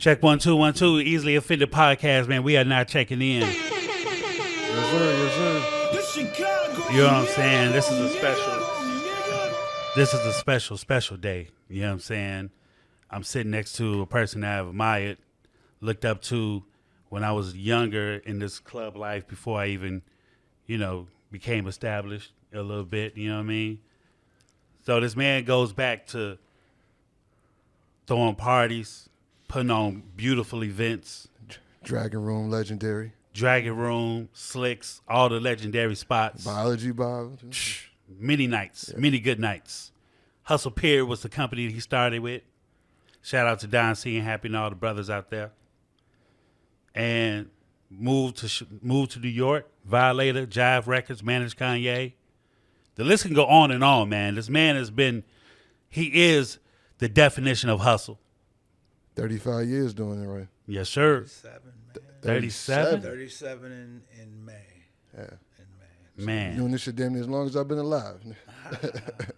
Check 1 2 1 2. Easily Offended podcast, man. We are not checking in. Yes, sir. Yes, sir. You know what I'm saying? This is a special day. You know what I'm saying? I'm sitting next to a person that I've admired, looked up to when I was younger in this club life before I even, became established a little bit. You know what I mean? So this man goes back to throwing parties, putting on beautiful events. Dragon Room, legendary. Dragon Room, Slicks, all the legendary spots. Biology Bob. Many nights, many good nights. Hustle Period was the company that he started with. Shout out to Don C and Happy and all the brothers out there. And moved to New York, Violator, Jive Records, Managing Kanye. The list can go on and on, man. This man he is the definition of hustle. 35 years doing it right. Yes, sir. 37? 37 in May. Yeah. In May. Man. Doing this shit damn near as long as I've been alive.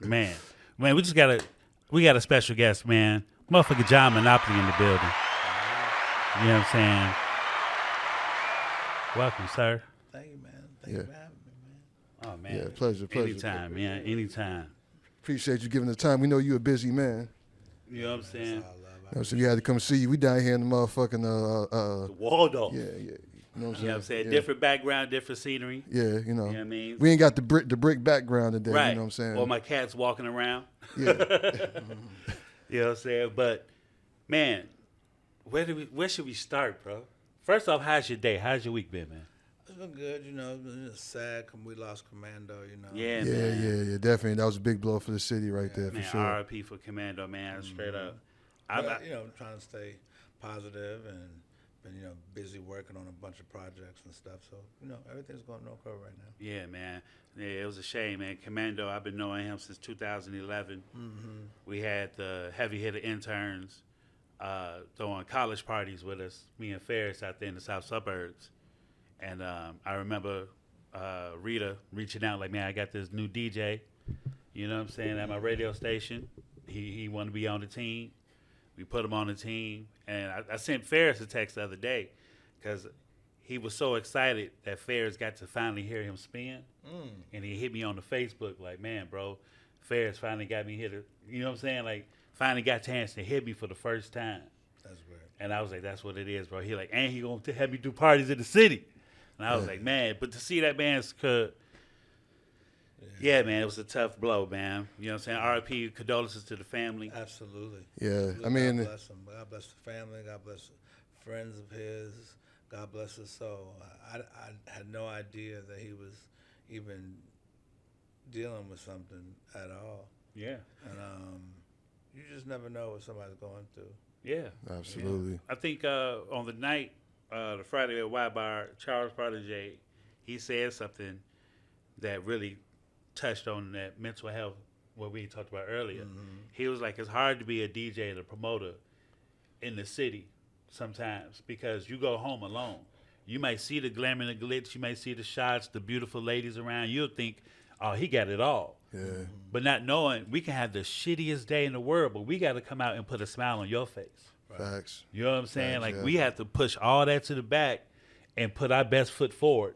Man, we got a special guest, man. Motherfucker John Monopoly in the building. You know what I'm saying? Welcome, sir. Thank you, man. Thank you for having me, man. Oh, man. Yeah, pleasure. Anytime, man. Anytime. Appreciate you giving the time. We know you're a busy man. You know what I'm saying? So we had to come see you. We down here in the motherfucking The Waldorf. yeah. You know what I'm saying? Yeah. Different background. Different scenery. Yeah, You know what I mean? We ain't got the brick background today, Right. you know what I'm saying? Or my cat's walking around. Yeah. You know what I'm saying? But, man, where should we start, bro? First off, how's your day? How's your week been, man? It's been good, It's been just sad because we lost Commando, Yeah, Yeah, man. yeah, definitely. That was a big blow for the city right there, for Man, sure. R.I.P. for Commando, man. Straight up. But, trying to stay positive and been, busy working on a bunch of projects and stuff. So, everything's going okay right now. Yeah, man. Yeah, it was a shame, man. Commando, I've been knowing him since 2011. Mm-hmm. We had the heavy hitter interns throwing college parties with us, me and Ferris out there in the south suburbs. And I remember Rita reaching out like, man, I got this new DJ, you know what I'm saying, at my radio station. He wanted to be on the team. We put him on the team. And I sent Ferris a text the other day because he was so excited that Ferris got to finally hear him spin. And he hit me on the Facebook like, man, bro, Ferris finally got me here to, you know what I'm saying? Like, finally got a chance to hit me for the first time. That's great. And I was like, that's what it is, bro. He like, and he going to have me do parties in the city. And I was like, man, but to see that man's yeah, man, it was a tough blow, man. You know what I'm saying? R.I.P. Condolences to the family. Absolutely. Yeah, God I mean, bless him. God bless the family. God bless friends of his. God bless his soul. I had no idea that he was even dealing with something at all. Yeah. And you just never know what somebody's going through. Yeah. absolutely. Yeah. I think on the night, the Friday at Y-Bar, Charles Protege, he said something that really touched on that mental health, what we talked about earlier. He was like, it's hard to be a DJ and a promoter in the city sometimes because you go home alone. You might see the glamour and the glitz. You might see the shots, the beautiful ladies around. You'll think, oh, he got it all. Yeah. But not knowing we can have the shittiest day in the world, but we got to come out and put a smile on your face. Facts. You know what I'm saying? Facts, Like, yeah. we have to push all that to the back and put our best foot forward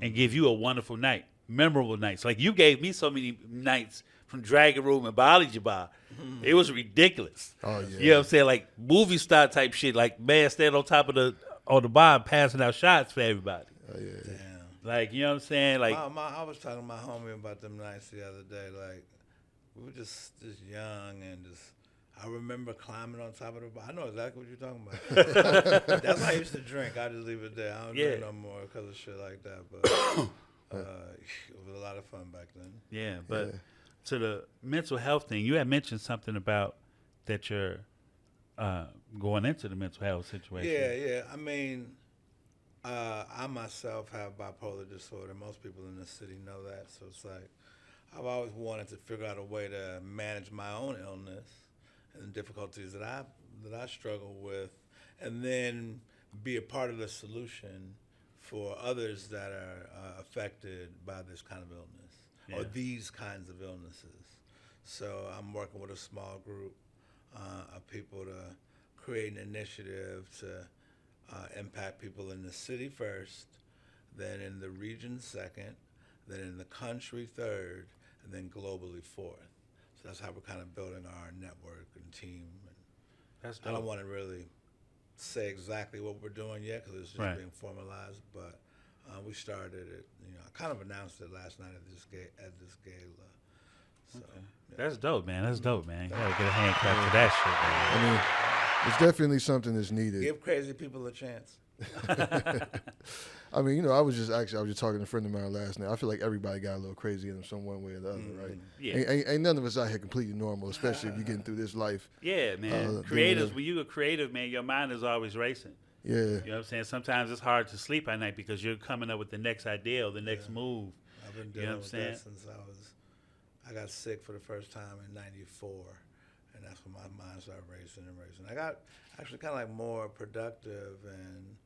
and give you a wonderful night, memorable nights. Like, you gave me so many nights from Dragon Room and Biology Bar. It was ridiculous. Oh, yeah. You know what I'm saying? Like, movie star type shit. Like, man standing on top of the bar passing out shots for everybody. Oh, yeah. Damn. Like, you know what I'm saying? Like, I was talking to my homie about them nights the other day. Like, we were just young and just. I remember climbing on top of the bar. I know exactly what you're talking about. That's why I used to drink. I just leave it there. I don't drink no more because of shit like that. But it was a lot of fun back then. yeah, but to the mental health thing, you had mentioned something about that you're going into the mental health situation. Yeah. I mean, I myself have bipolar disorder. Most people in the city know that. So it's like I've always wanted to figure out a way to manage my own illness and the difficulties that I struggle with, and then be a part of the solution for others that are affected by this kind of illness or these kinds of illnesses. So I'm working with a small group of people to create an initiative to impact people in the city first, then in the region second, then in the country third, and then globally fourth. So that's how we're kind of building our network and team. And That's I don't dope. want to really say exactly what we're doing yet because it's just Right. being formalized, but we started it. I kind of announced it last night at this gala. So yeah. That's dope, man. That's dope, man. You gotta get a hand clap for that shit, I mean, it's definitely something that's needed. Give crazy people a chance. I mean, I was just talking to a friend of mine last night. I feel like everybody got a little crazy in them some one way or the other, right? Yeah. Ain't none of us out here completely normal, especially if you're getting through this life. Yeah, man. Creators, when you a creative, man, your mind is always racing. Yeah. You know what I'm saying? Sometimes it's hard to sleep at night because you're coming up with the next idea or the next move. I've been You dealing know what I'm with saying? that since I got sick for the first time in '94, and that's when my mind started racing and racing. I got actually kind of like more productive and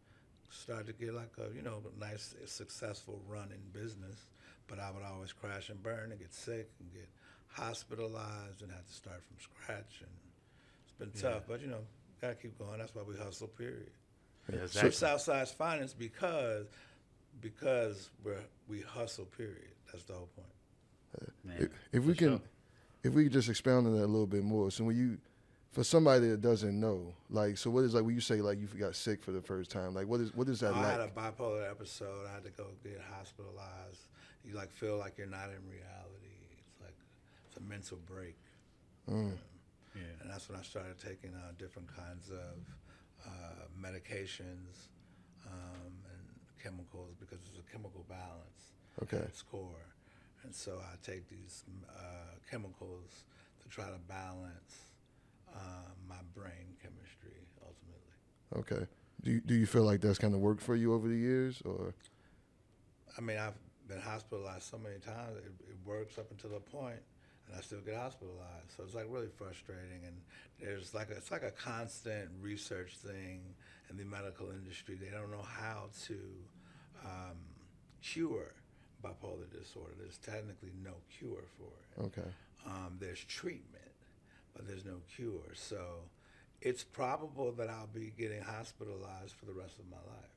started to get like a nice successful run in business, but I would always crash and burn and get sick and get hospitalized and have to start from scratch, and it's been tough, but gotta keep going. That's why we hustle, period. Yeah, So exactly. Southside's finance because we hustle, period. That's the whole point. Man, If we for can, sure. if we could just expound on that a little bit more. So for somebody that doesn't know, like, so what is like when you say like you got sick for the first time? Like, what is that I like? had a bipolar episode. I had to go get hospitalized. You like feel like you're not in reality. It's a mental break. Yeah. And that's when I started taking different kinds of medications and chemicals because it's a chemical balance Okay. at its core. And so I take these chemicals to try to balance my brain chemistry ultimately. Okay. Do you feel like that's kind of worked for you over the years, or? I mean, I've been hospitalized so many times. It works up until a point, and I still get hospitalized. So it's like really frustrating. And it's like a constant research thing in the medical industry. They don't know how to cure bipolar disorder. There's technically no cure for it. Okay. There's treatment, but there's no cure. So it's probable that I'll be getting hospitalized for the rest of my life.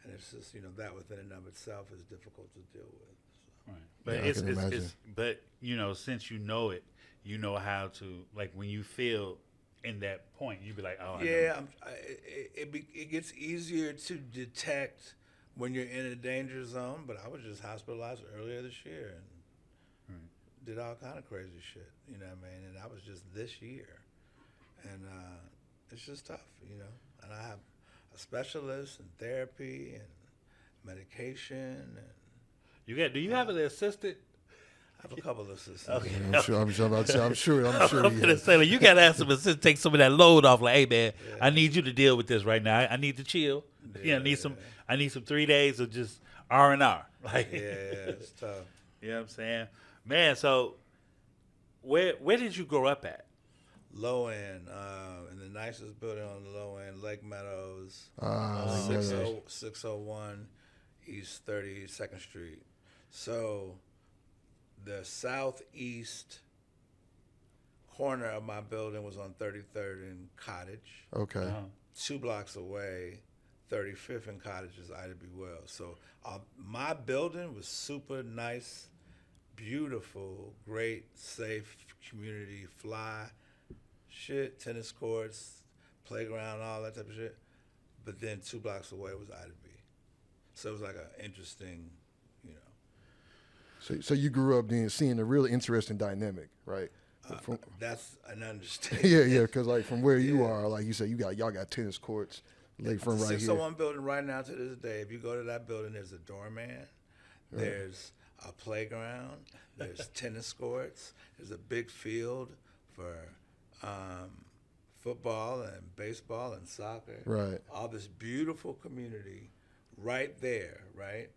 And it's just, that within and of itself is difficult to deal with. So. Right. But Yeah, I can imagine. but since you know it, you know how to, like, when you feel in that point, you be like, oh, Yeah, it gets easier to detect when you're in a danger zone, but I was just hospitalized earlier this year and did all kind of crazy shit, you know what I mean? And that was just this year. And it's just tough, and I have a specialist and therapy and medication. And do you have an assistant? I have a couple of assistants. Okay. I'm sure. I'm sure. I'm gonna say, like, you gotta have some assistants take some of that load off. Like, hey man, I need you to deal with this right now. I need to chill. I need some 3 days of just R&R. Like, Yeah, it's tough. You know what I'm saying, man? So, where did you grow up at? Low end, in the nicest building on the low end, Lake Meadows, Lake Meadows. 601 East 32nd Street. So the southeast corner of my building was on 33rd and Cottage. Okay. 2 blocks away, 35th and Cottage is Ida B. Wells. So my building was super nice, beautiful, great, safe community, fly shit, tennis courts, playground, all that type of shit. But then 2 blocks away was Ida B. So it was like an interesting, So you grew up seeing a really interesting dynamic, right? That's an understatement. Yeah, because like from where you are, like you said, y'all got tennis courts, lakefront right here. 601 building right now to this day. If you go to that building, there's a doorman, there's a playground, there's tennis courts, there's a big field for football and baseball and soccer. Right. All this beautiful community right there, right?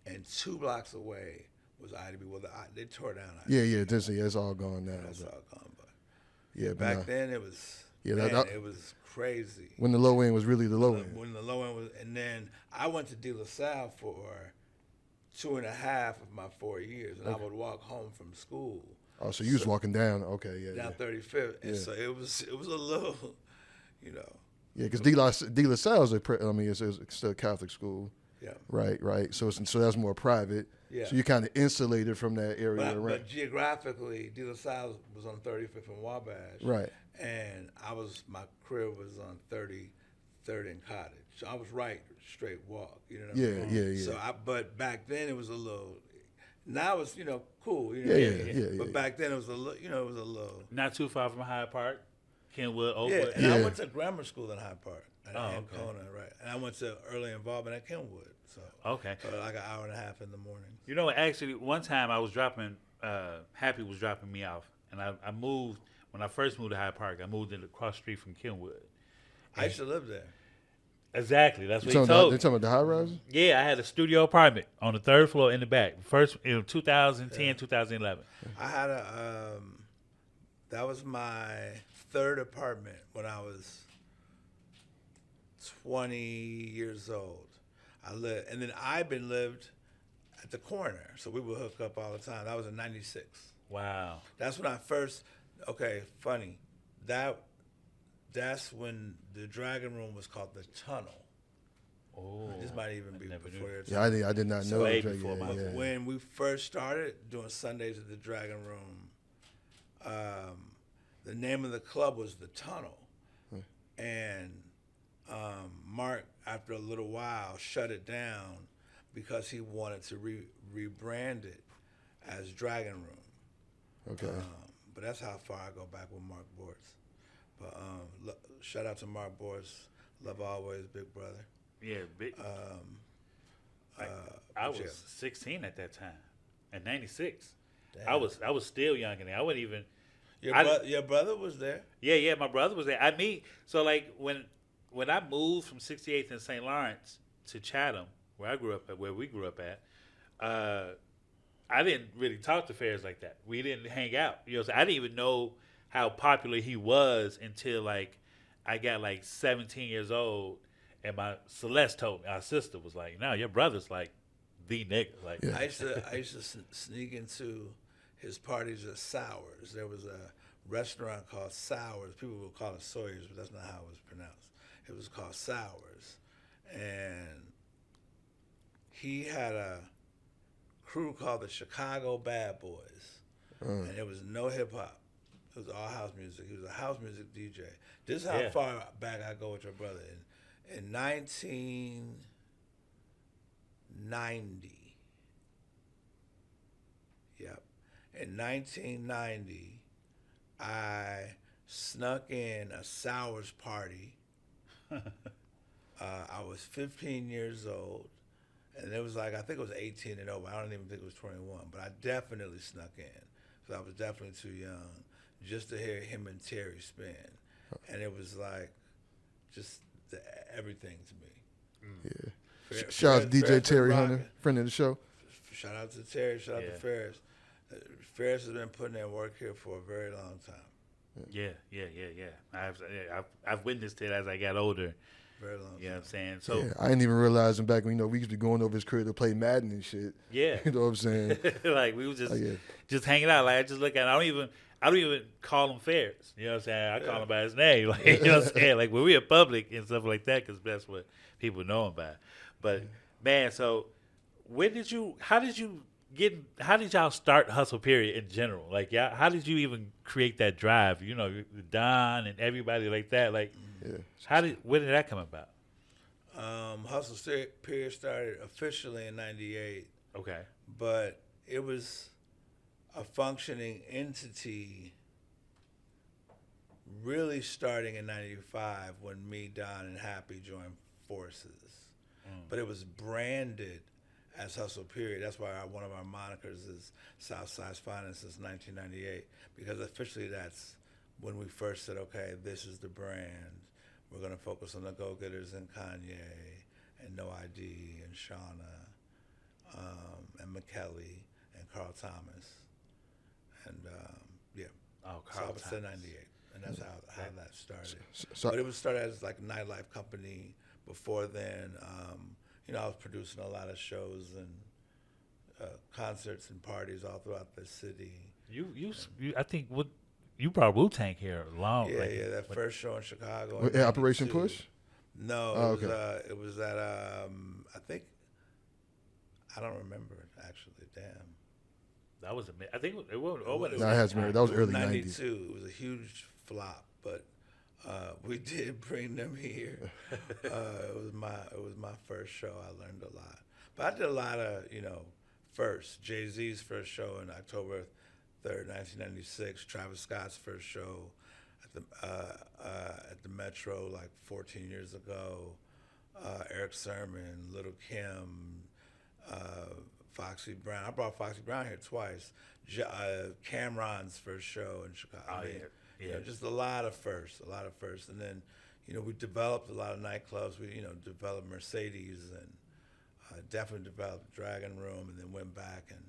And 2 blocks away was Ida B. Well, they tore down Ida B. Yeah, it's all gone now. That's but- all gone. But Yeah, back then it was, Yeah, it was crazy. when the low end was really the low end. When the low end was, and then I went to De La Salle for 2.5 of my 4 years, and I would walk home from school Oh, so you was walking down. Okay, yeah. down 35th, and so it was a little, Yeah, because De La Salle's it's still a Catholic school. Yeah. Right. So that's more private. Yeah. So you're kind of insulated from that area around. But geographically, De La Salle was on 35th and Wabash. Right. And my crib was on 33rd and Cottage. So I was right, straight walk. You know what I mean? Yeah. So but back then it was a little. Now it's cool. But back then it was a little. It was a little. Not too far from Hyde Park, Kenwood, Oakwood. Yeah, and I went to grammar school in Hyde Park. In Kona, right? And I went to early involvement at Kenwood. So like an hour and a half in the mornings. Actually, one time I was dropping. Happy was dropping me off, and I moved when I first moved to Hyde Park. I moved in the cross street from Kenwood. I used to live there. Exactly, that's what he told me. They're talking about the high rise? Yeah, I had a studio apartment on the 3rd floor in the back. First in 2010, 2011. I had that was my 3rd apartment when I was 20 years old. And then Ivan lived at the corner, so we would hook up all the time. That was in '96. Wow. That's when I first. Okay, funny. That's when the Dragon Room was called the Tunnel. Oh, this might even be before your time. Yeah, I did not know. Way before my time. When we first started doing Sundays at the Dragon Room, the name of the club was the Tunnel, and Mark, after a little while, shut it down because he wanted to rebrand it as Dragon Room. Okay. But that's how far I go back with Mark Bortz. But shout out to Mark Bortz. Love always, big brother. Yeah, big. I was 16 at that time, in '96. I was still young in there. I wasn't even. Your brother was there. Yeah, my brother was there. So like when I moved from 68th and St. Lawrence to Chatham, where we grew up at, I didn't really talk to Pharris like that. We didn't hang out. So I didn't even know how popular he was until like I got like 17 years old, and my Celeste told me, our sister was like, "No, your brother's like the nigga." Like I used to sneak into his parties at Sours. There was a restaurant called Sours. People would call it Sawyer's, but that's not how it was pronounced. It was called Sours, and he had a crew called the Chicago Bad Boys, and it was no hip hop. It was all house music. He was a house music DJ. This is how far back I go with your brother. In 1990, in 1990, I snuck in a Sours party. I was 15 years old, and it was like, I think it was 18 and over. I don't even think it was 21, but I definitely snuck in because I was definitely too young just to hear him and Terry spin. And it was like just everything to me. Yeah. Shout out to DJ Terry Hunter, friend of the show. Shout out to Terry. Shout out to Pharris. Pharris has been putting in work here for a very long time. Yeah. I've witnessed it as I got older. Very long time. You know what I'm saying? So I didn't even realize him back when we used to be going over his crib to play Madden and shit. Yeah. You know what I'm saying? Like we was just hanging out. Like I just look at him. I don't even call him Pharris. You know what I'm saying? I call him by his name. Like, you know what I'm saying? Like when we in public and stuff like that, because that's what people know him by. But man, so how did y'all start Hustle Period in general? Like, how did you even create that drive? You know, Don and everybody like that. Like, when did that come about? Hustle Period started officially in '98. Okay. But it was a functioning entity really starting in '95 when me, Don, and Happy joined forces. But it was branded as Hustle Period. That's why one of our monikers is Southside's Finest since 1998, because officially that's when we first said, okay, this is the brand. We're going to focus on the Go-Getters and Kanye and No ID and Shawnna and McKelly and Carl Thomas. And Carl so I was Thomas. 98, and that's how that started. So, but it was started as like a nightlife company. Before then, I was producing a lot of shows and concerts and parties all throughout the city. I think you brought Wu-Tang here long. Yeah, like, yeah, that first show in Chicago. What, in Operation 92. Push? No, Oh, it was at I think I don't remember it actually. Damn. that was I think it was. No, it has been. That was early 90s. 92. It was a huge flop, but we did bring them here. It was my first show. I learned a lot, but I did a lot of first. Jay-Z's first show in October 3rd, 1996. Travis Scott's first show at the Metro like 14 years ago. Eric Sermon, Little Kim, Foxy Brown. I brought Foxy Brown here twice. Cameron's first show in Chicago. Oh, yeah. Just a lot of firsts. And then, we developed a lot of nightclubs. We, developed Mercedes and definitely developed Dragon Room, and then went back and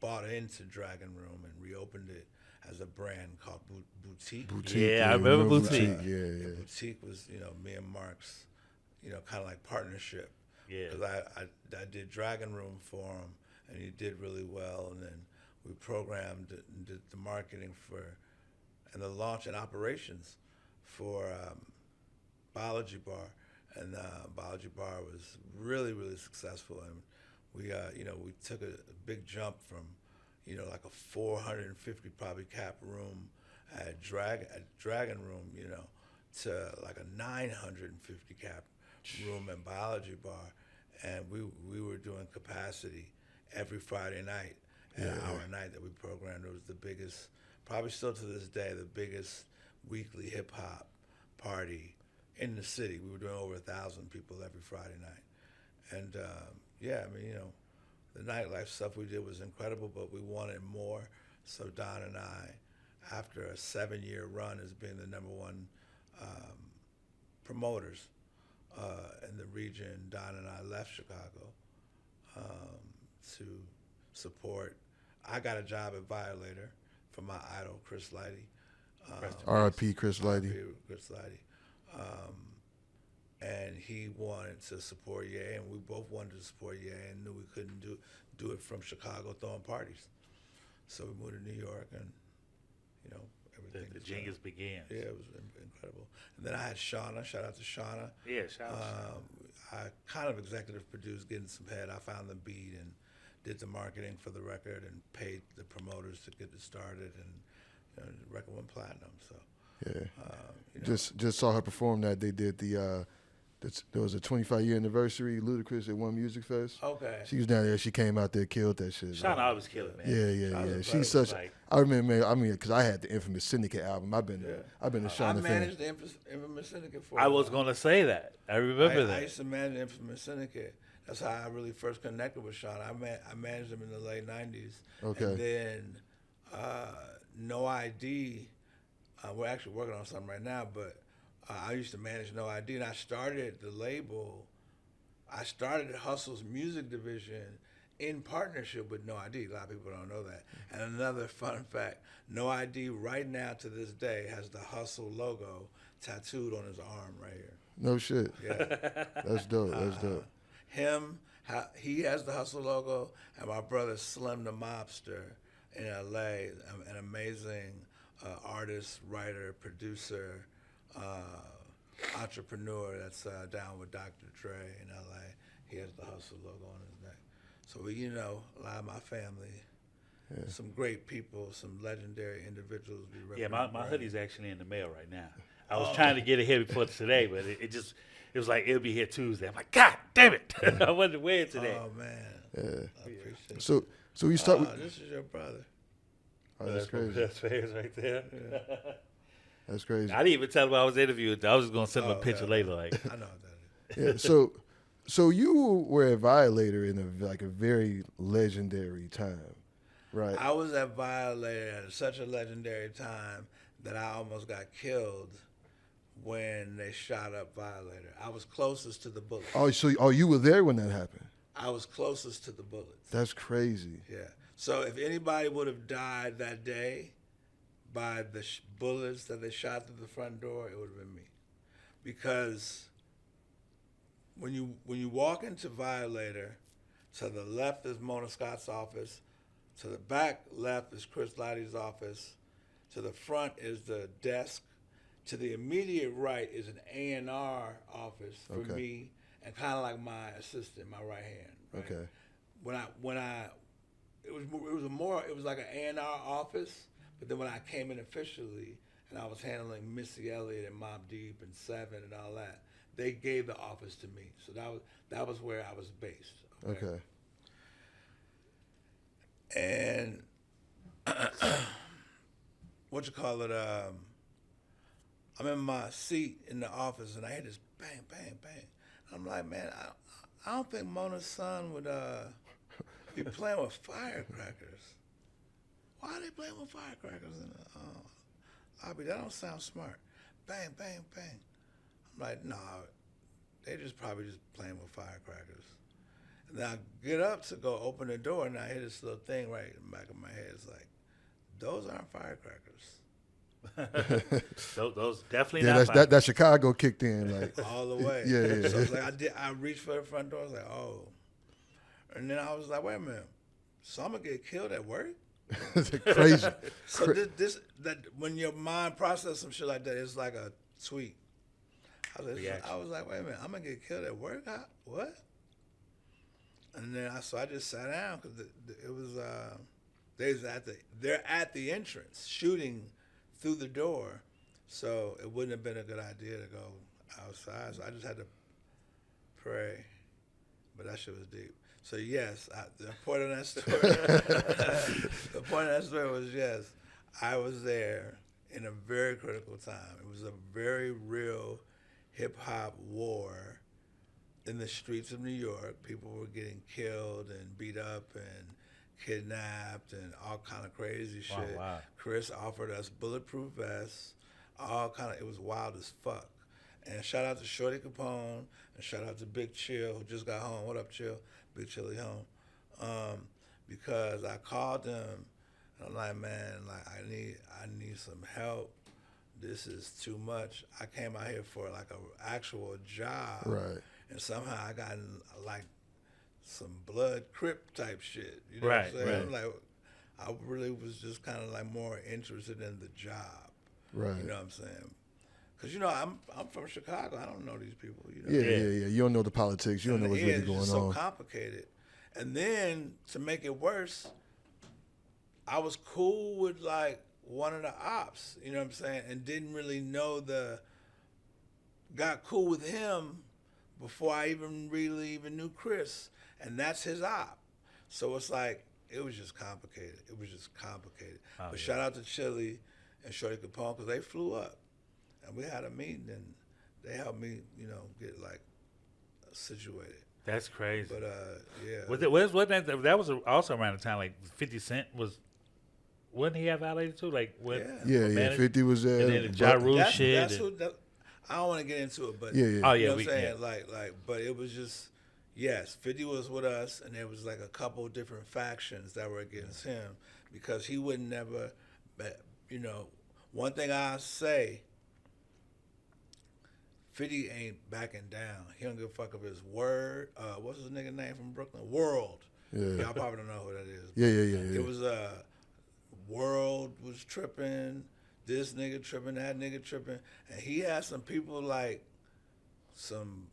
bought into Dragon Room and reopened it as a brand called Boutique. Yeah, I remember Boutique. Yeah. Boutique was, me and Mark's, kind of like partnership. Yeah. Because I did Dragon Room for him, and he did really well. And then we programmed it and did the marketing and the launch and operations for Biology Bar. And Biology Bar was really, really successful. And we took a big jump from, like a 450 probably cap room at Dragon Room, to like a 950 cap room at Biology Bar, and we were doing capacity every Friday night, an hour a night that we programmed. It was the biggest, probably still to this day, the biggest weekly hip hop party in the city. We were doing over 1,000 people every Friday night, and the nightlife stuff we did was incredible, but we wanted more. So Don and I, after a 7-year run as being the number one promoters in the region, Don and I left Chicago to support. I got a job at Violator for my idol, Chris Lighty. R.I.P. Chris Lighty. Chris Lighty. And he wanted to support Ye, and we both wanted to support Ye, and knew we couldn't do it from Chicago throwing parties. So we moved to New York, and everything. The genius began. Yeah, it was incredible. And then I had Shawnna. Shout out to Shawnna. Yeah, shout out. I kind of executive produced Getting Some Head. I found the beat and did the marketing for the record and paid the promoters to get it started, and the record went platinum. So just saw her perform that. They did there was a 25-year anniversary, Ludacris at One Music Fest. Okay. She was down there. She came out there, killed that shit. Shawnna always kill it, man. Yeah. She's such. I remember, because I had the infamous Syndicate album. I've been a Shawnna fan. I managed the infamous Syndicate for. I was gonna say that. I remember that. I used to manage the infamous Syndicate. That's how I really first connected with Shawnna. I managed them in the late '90s. Okay. And then No ID. We're actually working on something right now, but I used to manage No ID, and I started the label. I started Hustle's music division in partnership with No ID. A lot of people don't know that. And another fun fact, No ID right now to this day has the Hustle logo tattooed on his arm right here. No shit. Yeah. That's dope. That's dope. He has the Hustle logo, and my brother Slim the Mobster in LA, an amazing artist, writer, producer, entrepreneur that's down with Dr. Dre in LA. He has the Hustle logo on his neck. So a lot of my family, some great people, some legendary individuals. Yeah, my hoodie's actually in the mail right now. I was trying to get it here before today, but it was like it'll be here Tuesday. I'm like, God damn it! I wanted to wear it today. Oh man, Yeah. I appreciate it. So you start. This is your brother. Oh, that's crazy. That's Pharris right there. Yeah. That's crazy. I didn't even tell him I was interviewed. I was just gonna send him a picture later. Like, I know what that is. Yeah. So you were a Violator in a very legendary time, right? I was at Violator at such a legendary time that I almost got killed when they shot up Violator. I was closest to the bullets. Oh, you were there when that happened? I was closest to the bullets. That's crazy. Yeah. So if anybody would have died that day by the bullets that they shot through the front door, it would have been me. Because when you walk into Violator, to the left is Mona Scott's office, to the back left is Chris Lighty's office, To the front is the desk. To the immediate right is an A&R office for Okay. me, and kind of like my assistant, my right hand. Right? Okay. It was like an A&R office, but then when I came in officially and I was handling Missy Elliott and Mobb Deep and Seven and all that, they gave the office to me. So that was where I was based. Okay. And I'm in my seat in the office and I hear this bang, bang, bang. I'm like, man, I don't think Mona's son would be playing with firecrackers. Why are they playing with firecrackers in the lobby? That don't sound smart. Bang, bang, bang. I'm like, nah, they probably just playing with firecrackers. And then I get up to go open the door, and I hear this little thing right in the back of my head. It's like, those aren't firecrackers. those definitely Yeah, not. that Chicago kicked in like All the way. Yeah. So it's like I reached for the front door. I was like, oh. And then I was like, wait a minute. So I'm gonna get killed at work? crazy. So that when your mind processes some shit like that, it's like a tweet. I was like, wait a minute, I'm gonna get killed at work? What? And then I just sat down because it was they're at the entrance shooting through the door, so it wouldn't have been a good idea to go outside. So I just had to pray, but that shit was deep. So yes, the point of that story, was yes, I was there in a very critical time. It was a very real hip hop war in the streets of New York. People were getting killed and beat up and kidnapped and all kind of crazy shit. Wow. Chris offered us bulletproof vests, it was wild as fuck. And shout out to Shorty Capone and shout out to Big Chill who just got home. What up, Chill? Big Chilly home. Because I called them and I'm like, man, like I need some help. This is too much. I came out here for like an actual job. Right. And somehow I got in like some blood crip type shit. You know Right, what I'm saying? right. Like I really was just kind of like more interested in the job. Right. You know what I'm saying? Because I'm from Chicago. I don't know these people. You know. Yeah. You don't know the politics. You don't know what's really It's going just on. so complicated. And then to make it worse, I was cool with like one of the ops. You know what I'm saying? And didn't really know got cool with him before I even knew Chris. And that's his op. So it's like, it was just complicated. But shout out to Chili and Shorty Capone because they flew up. And we had a meeting and they helped me, get like situated. That's crazy. But yeah. That was also around the time like 50 Cent wouldn't he have Violator too? Like what? Yeah. 50 was there. And then the Ja Rule shit. I don't want to get into it, but Yeah. Oh yeah, you know what I'm we saying? can. But it was just, yes, 50 was with us, and there was like a couple of different factions that were against him because he would never, one thing I say, 50 ain't backing down. He don't give a fuck of his word. What's his nigga name from Brooklyn? World. Yeah. Y'all probably don't know who that is. Yeah. It was World was tripping. This nigga tripping, that nigga tripping, and he had some people like some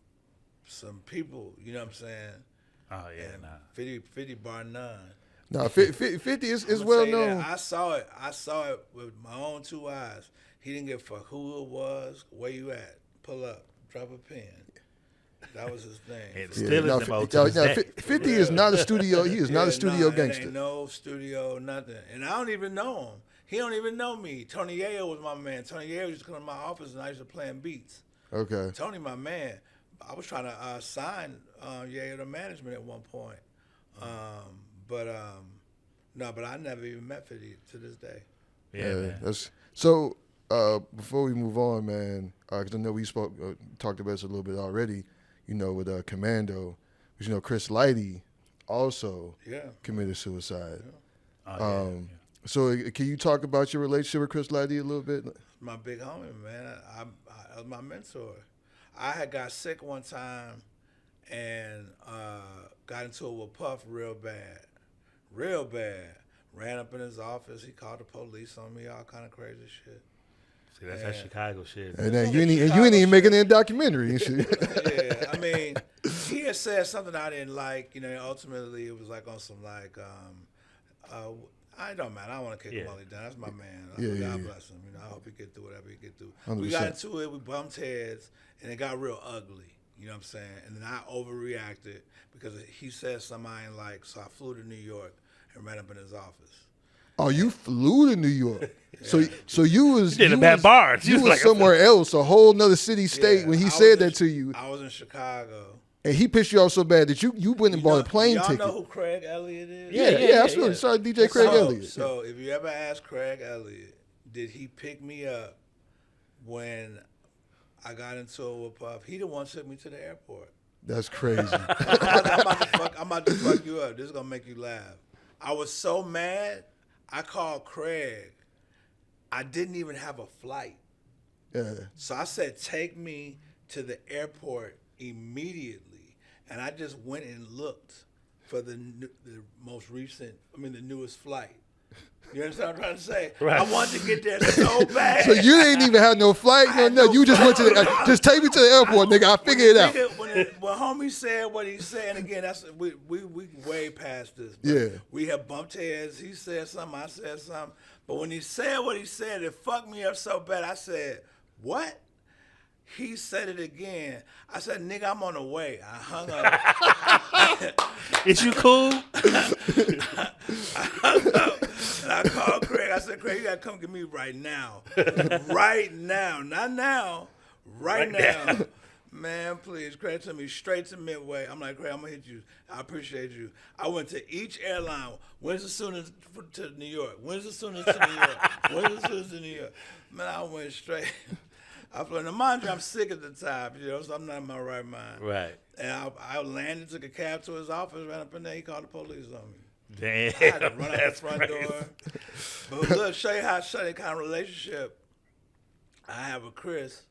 people, you know what I'm saying? Oh yeah, and nah. 50 bar none. No, 50 is well known. I saw it with my own two eyes. He didn't give a fuck who it was, where you at, pull up, drop a pin. That was his thing. It's still is them old to this day. 50 is not a studio. He is not a studio gangster. Ain't no studio, nothing. And I don't even know him. He don't even know me. Tony Yayo was my man. Tony Yayo used to come to my office and I used to play him beats. Okay. Tony, my man. I was trying to sign Yayo to management at one point. But I never even met 50 to this day. Yeah, man. That's so. Before we move on, man, because I know we talked about this a little bit already. With Commando, because Chris Lighty also committed suicide. Yeah. Oh, yeah. So can you talk about your relationship with Chris Lighty a little bit? My big homie, man. I was my mentor. I had got sick one time and got into it with Puff real bad. ran up in his office. He called the police on me, all kind of crazy shit. See, that's that Chicago shit. And then you ain't even making it a documentary and shit. Yeah, I mean, he had said something I didn't like. You know, ultimately it was like on some like, I don't matter. I don't want to kick him while he down. That's my man. God bless him. You know, I hope he get through whatever he get through. 100%. We got into it. We bumped heads, and it got real ugly. You know what I'm saying? And then I overreacted because he said something I ain't like. So I flew to New York and ran up in his office. Oh, you flew to New York. So you was you was somewhere else, a whole nother city, state when he said that to you. I was in Chicago. And he pissed you off so bad that you went and bought a plane ticket. Y'all know who Craig Elliott is? Yeah, absolutely. Sorry, DJ Craig Elliott. So if you ever ask Craig Elliott, did he pick me up when I got into it with Puff? He the one took me to the airport. That's crazy. I'm about to fuck you up. This is going to make you laugh. I was so mad, I called Craig. I didn't even have a flight. Yeah. So I said, take me to the airport immediately. And I just went and looked for the newest flight. You understand what I'm trying to say? Right. I wanted to get there so bad. So you didn't even have no flight? No, you just went to just take me to the airport, nigga. I figured it out. When homie said what he said, and again, that's we way past this. Yeah. We have bumped heads. He said something, I said something. But when he said what he said, it fucked me up so bad. I said, what? He said it again. I said, nigga, I'm on the way. I hung up. Is you cool? I hung up. And I called Craig. I said, Craig, you got to come get me right now. Right now. Not now. Right now. Man, please. Craig took me straight to Midway. I'm like, Craig, I'm going to hit you. I appreciate you. I went to each airline. When's the soonest to New York? When's the soonest to New York? When's the soonest to New York? Man, I went straight. I flew. Now, mind you, I'm sick at the time, you know, so I'm not in my right mind. Right. And I landed, took a cab to his office, ran up in there. He called the police on me. Damn. I had to run out the front door. But look, show you how shut kind of relationship I have with Chris.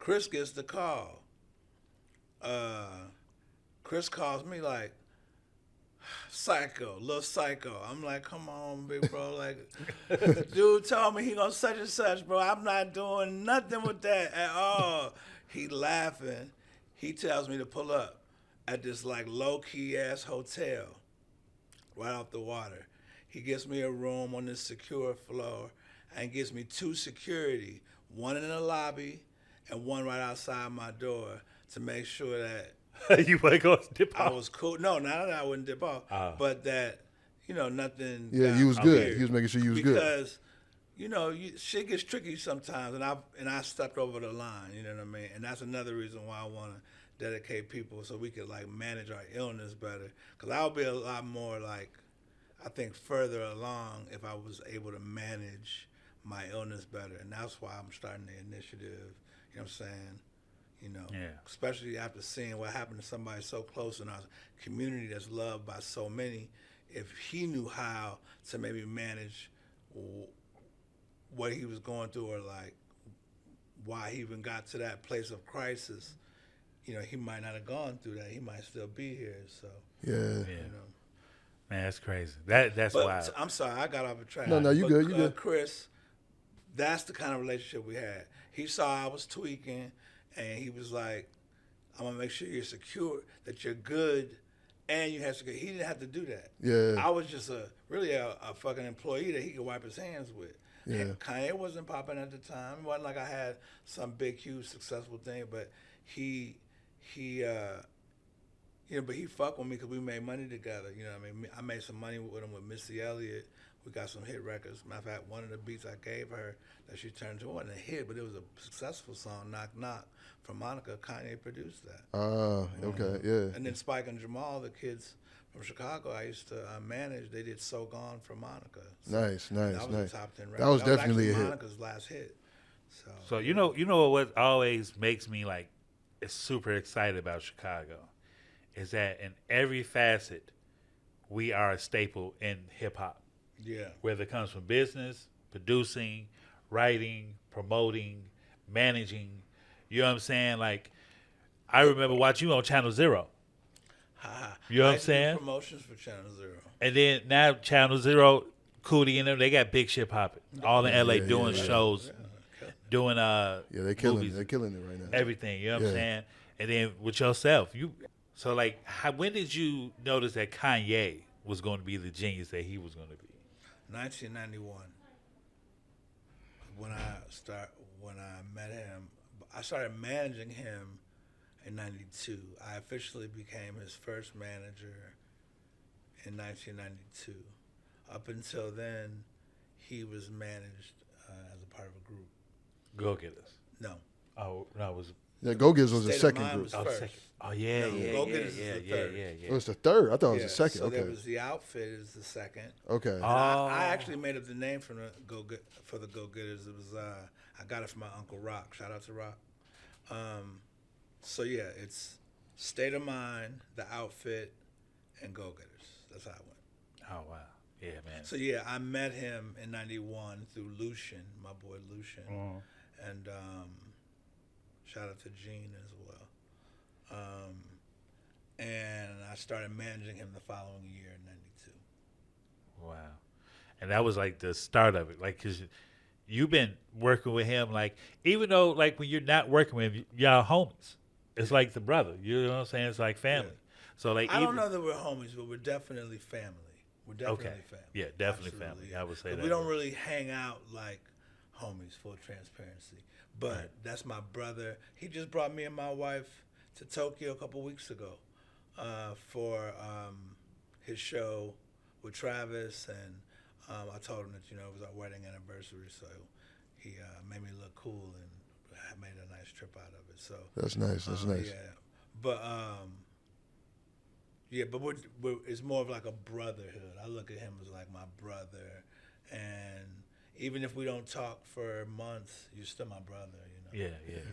Chris gets the call. Chris calls me like, psycho, little psycho. I'm like, come on, big bro. Like, dude told me he gonna such and such, bro. I'm not doing nothing with that at all. He laughing. He tells me to pull up at this like low-key ass hotel right off the water. He gets me a room on this secure floor and gives me 2 security, one in the lobby and one right outside my door to make sure that You want to go dip I off? was cool. No, not that I wouldn't dip off, but that, you know, nothing. Yeah, you was good. He was making sure you was good. Because, you know, shit gets tricky sometimes, and I stepped over the line. You know what I mean? And that's another reason why I want to dedicate people so we could like manage our illness better. Because I'll be a lot more like, I think, further along if I was able to manage my illness better, and that's why I'm starting the initiative. You know what I'm saying? You know, especially after seeing what happened to somebody so close in our community that's loved by so many. If he knew how to maybe manage what he was going through, or like why he even got to that place of crisis, you know, he might not have gone through that. He might still be here. So yeah. You know. Man, that's crazy. That's wild. I'm sorry, I got off the track. No, you good. You good. Chris, that's the kind of relationship we had. He saw I was tweaking, and he was like, I'm going to make sure you're secure, that you're good, and you have security. He didn't have to do that. Yeah. I was just really a fucking employee that he could wipe his hands with. Yeah. Kanye wasn't popping at the time. It wasn't like I had some big, huge, successful thing, but he you know, but he fucked with me because we made money together. You know what I mean? I made some money with him with Missy Elliott. We got some hit records. Matter of fact, one of the beats I gave her that she turned to wasn't a hit, but it was a successful song, Knock Knock, from Monica. Kanye produced that. Okay, yeah. And then Spike and Jamal, the kids from Chicago I used to manage, they did So Gone for Monica. So nice. That was a top 10 record. That was definitely a hit. Monica's last hit. So you know what always makes me like super excited about Chicago is that in every facet we are a staple in hip hop. Yeah. Whether it comes from business, producing, writing, promoting, managing. You know what I'm saying? Like, I remember watching you on Channel Zero. You know what I I'm used to do saying? promotions for Channel Zero. And then now Channel Zero, Cootie and them, they got big shit popping. All in LA doing shows, doing they're killing movies, it. They're killing it right now. everything. You know what I'm saying? And then with yourself, so like, when did you notice that Kanye was going to be the genius that he was going to be? 1991. When I met him, I started managing him in 92. I officially became his first manager in 1992. Up until then, he was managed as a part of a group. Go Get Us. No. Oh, no, it was. Yeah, Go Getters was the State of second Mind group. was Oh, first. second. Oh yeah, No, yeah, Go yeah, Get Us is yeah, the yeah, third. It was the third. I thought it was the second. So Okay. there was the Outfit is the second. Okay. And I actually made up the name for the Go Getters. It was I got it from my Uncle Rock. Shout out to Rock. So yeah, it's State of Mind, the Outfit, and Go Getters. That's how I went. Oh wow, yeah, man. So yeah, I met him in '91 through Lucian, my boy Lucian, and shout out to Gene as well. And I started managing him the following year in '92. Wow, and that was like the start of it, like, cause you've been working with him, like, even though like when you're not working with him, y'all homies. It's like the brother. You know what I'm saying? It's like family. Yeah. So like, I don't know that we're homies, but we're definitely family. We're definitely family. Yeah, definitely Absolutely, family. yeah. I would say But that. we don't really hang out like homies, full transparency. But that's my brother. He just brought me and my wife to Tokyo a couple weeks ago for his show with Travis, and I told him that, it was our wedding anniversary, so he made me look cool and made a nice trip out of it. So That's nice. That's nice. Yeah, but we're it's more of like a brotherhood. I look at him as like my brother, and even if we don't talk for months, you're still my brother. Yeah.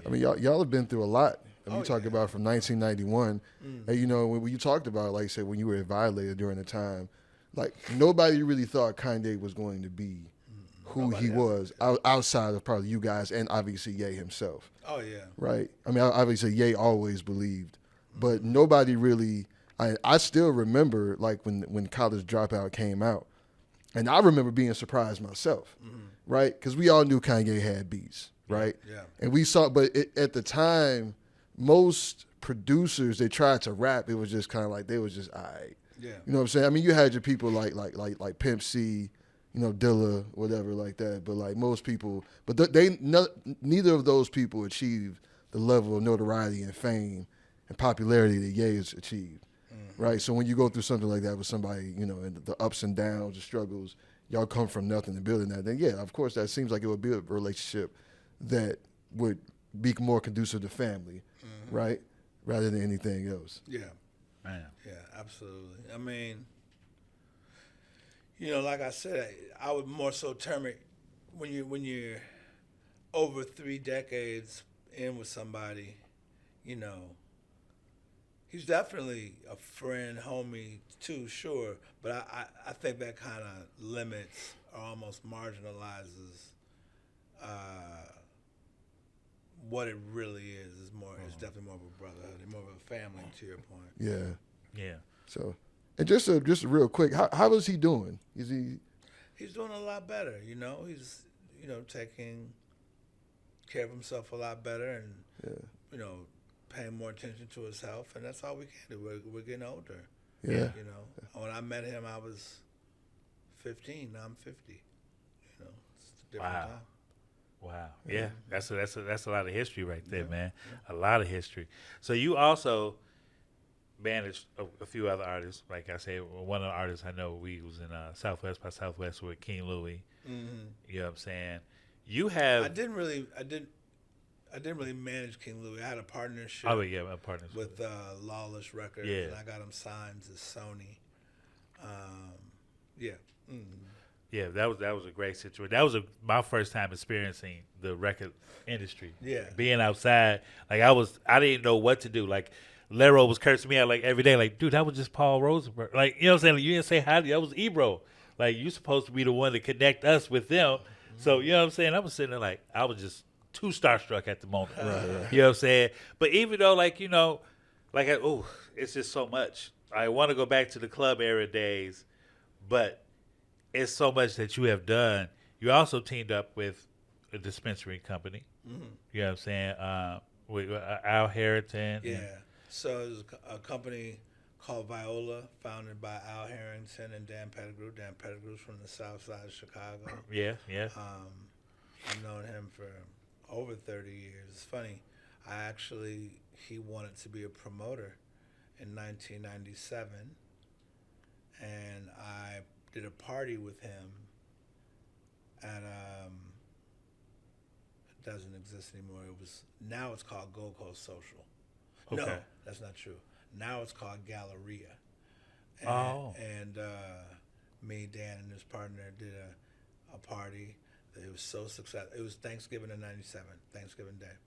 I mean, y'all have been through a lot. I mean, you talk yeah. about from 1991, and when you talked about, like I said, when you were at Violator during the time, like nobody really thought Kanye was going to be who he was outside of probably you guys and obviously Ye himself. Oh yeah. Right. I mean, obviously Ye always believed, but nobody really. I still remember like when College Dropout came out, and I remember being surprised myself, right? Because we all knew Kanye had beats, right? Yeah. And we saw, but at the time, most producers, they tried to rap. It was just kind of like they was just all right. Yeah. You know what I'm saying? I mean, you had your people like Pimp C, Dilla, whatever like that. But like most people, but neither of those people achieved the level of notoriety and fame and popularity that Ye has achieved. Right, so when you go through something like that with somebody, and the ups and downs, the struggles, y'all come from nothing to building that, then yeah, of course, that seems like it would be a relationship that would be more conducive to family, right, rather than anything else. Yeah. Man. Yeah, absolutely. I mean, like I said, I would more so term it when you're over 3 decades in with somebody, he's definitely a friend, homie too, sure. But I think that kind of limits or almost marginalizes what it really is. It's definitely more of a brotherhood and more of a family, to your point. Yeah. Yeah. So, and just real quick, how is he doing? Is he? He's doing a lot better. He's taking care of himself a lot better, and paying more attention to his health, and that's all we can do. We're getting older. Yeah. When I met him, I was 15. Now I'm 50. It's a different time. Wow. Yeah. That's a lot of history right there, man. A lot of history. So you also managed a few other artists. Like I said, one of the artists I know, we was in Southwest by Southwest with King Louie. You know what I'm saying? You have. I didn't really manage King Louie. I had a partnership. Oh yeah, a partnership with Lawless Records, and I got him signed to Sony. Yeah. Yeah, that was a great situation. That was my first time experiencing the record industry. Yeah. Being outside, like I didn't know what to do. Like Lero was cursing me out like every day. Like, dude, that was just Paul Rosenberg. Like, you know what I'm saying? Like, you didn't say hi. That was Ebro. Like, you supposed to be the one to connect us with them. So, you know what I'm saying? I was sitting there like, I was just too starstruck at the moment. Right. You know what I'm saying? But even though, like, it's just so much I want to go back to the club era days, but it's so much that you have done. You also teamed up with a dispensary company. Mm-hmm. You know what I'm saying? With Al Harrington. Yeah. So it was a company called Viola, founded by Al Harrington and Dan Pettigrew. Dan Pettigrew's from the south side of Chicago. Yeah. I've known him for over 30 years. It's funny. He wanted to be a promoter in 1997, and I did a party with him at it doesn't exist anymore. Now it's called Gold Coast Social. Okay. No, that's not true. Now it's called Galleria. And me, Dan, and his partner did a party. It was so successful. It was Thanksgiving in '97, Thanksgiving Day.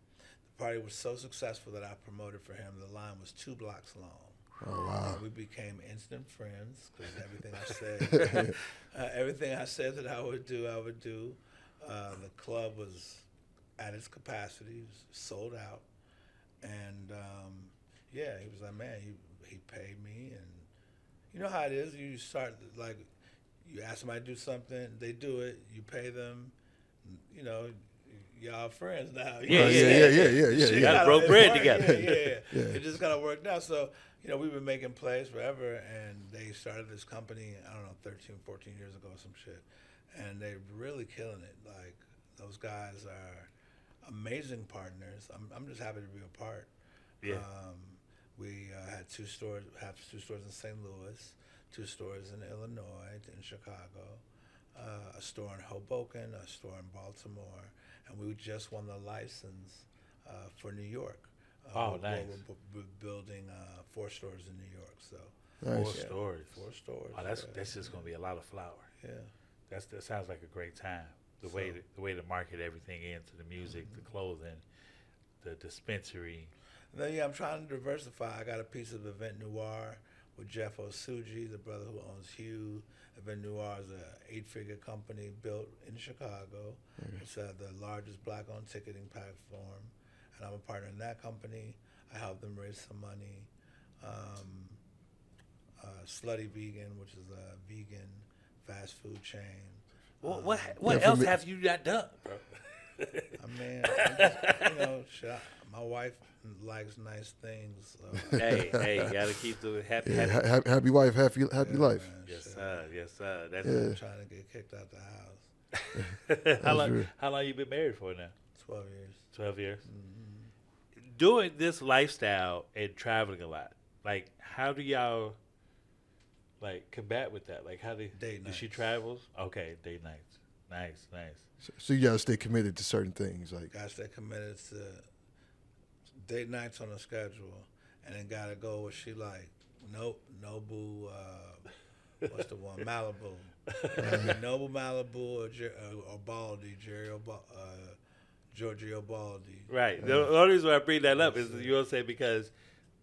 The party was so successful that I promoted for him. The line was 2 blocks long. Oh, wow. We became instant friends because everything I said that I would do. The club was at its capacity, it was sold out, and he was like, man, he paid me, and you know how it is. You start like, you ask somebody to do something, they do it, you pay them, you know. Y'all friends now. Yeah. You gotta broke bread together. Yeah. It just kind of worked out. So, you know, we've been making plays forever, and they started this company, I don't know, 13, 14 years ago or some shit. And they're really killing it. Like, those guys are amazing partners. I'm just happy to be a part. Yeah. We have 2 stores in St. Louis, 2 stores in Illinois, in Chicago, a store in Hoboken, a store in Baltimore, and we just won the license for New York. Nice. We're building 4 stores in New York. So Nice. 4 stores. 4 stores. Oh, that's just gonna be a lot of flour. Yeah. That sounds like a great time. The way to market everything into the music, the clothing, the dispensary. And then I'm trying to diversify. I got a piece of Event Noir with Jeff Osuji, the brother who owns Hue. Event Noir is a 8-figure company built in Chicago. It's the largest black-owned ticketing platform, and I'm a partner in that company. I help them raise some money. Slutty Vegan, which is a vegan fast food chain. What else have you not done, bro? I mean, I'm just, my wife likes nice things. So. Hey, you gotta keep the happy. Happy wife, happy life. Man, Yes, sir. That's I'm trying to get kicked out the house. How long you been married for now? 12 years. 12 years. Mm-hmm. Doing this lifestyle and traveling a lot, like, how do y'all like combat with that? Like, how do Date nights. she travels? Okay, date nights. Nice. So you gotta stay committed to certain things, like. Gotta stay committed to date nights on a schedule, and then gotta go what she like. Nope, Nobu. What's the one? Malibu. Nobu Malibu or Baldy, Giorgio Baldi. Right. The only reason why I bring that up is you know say because,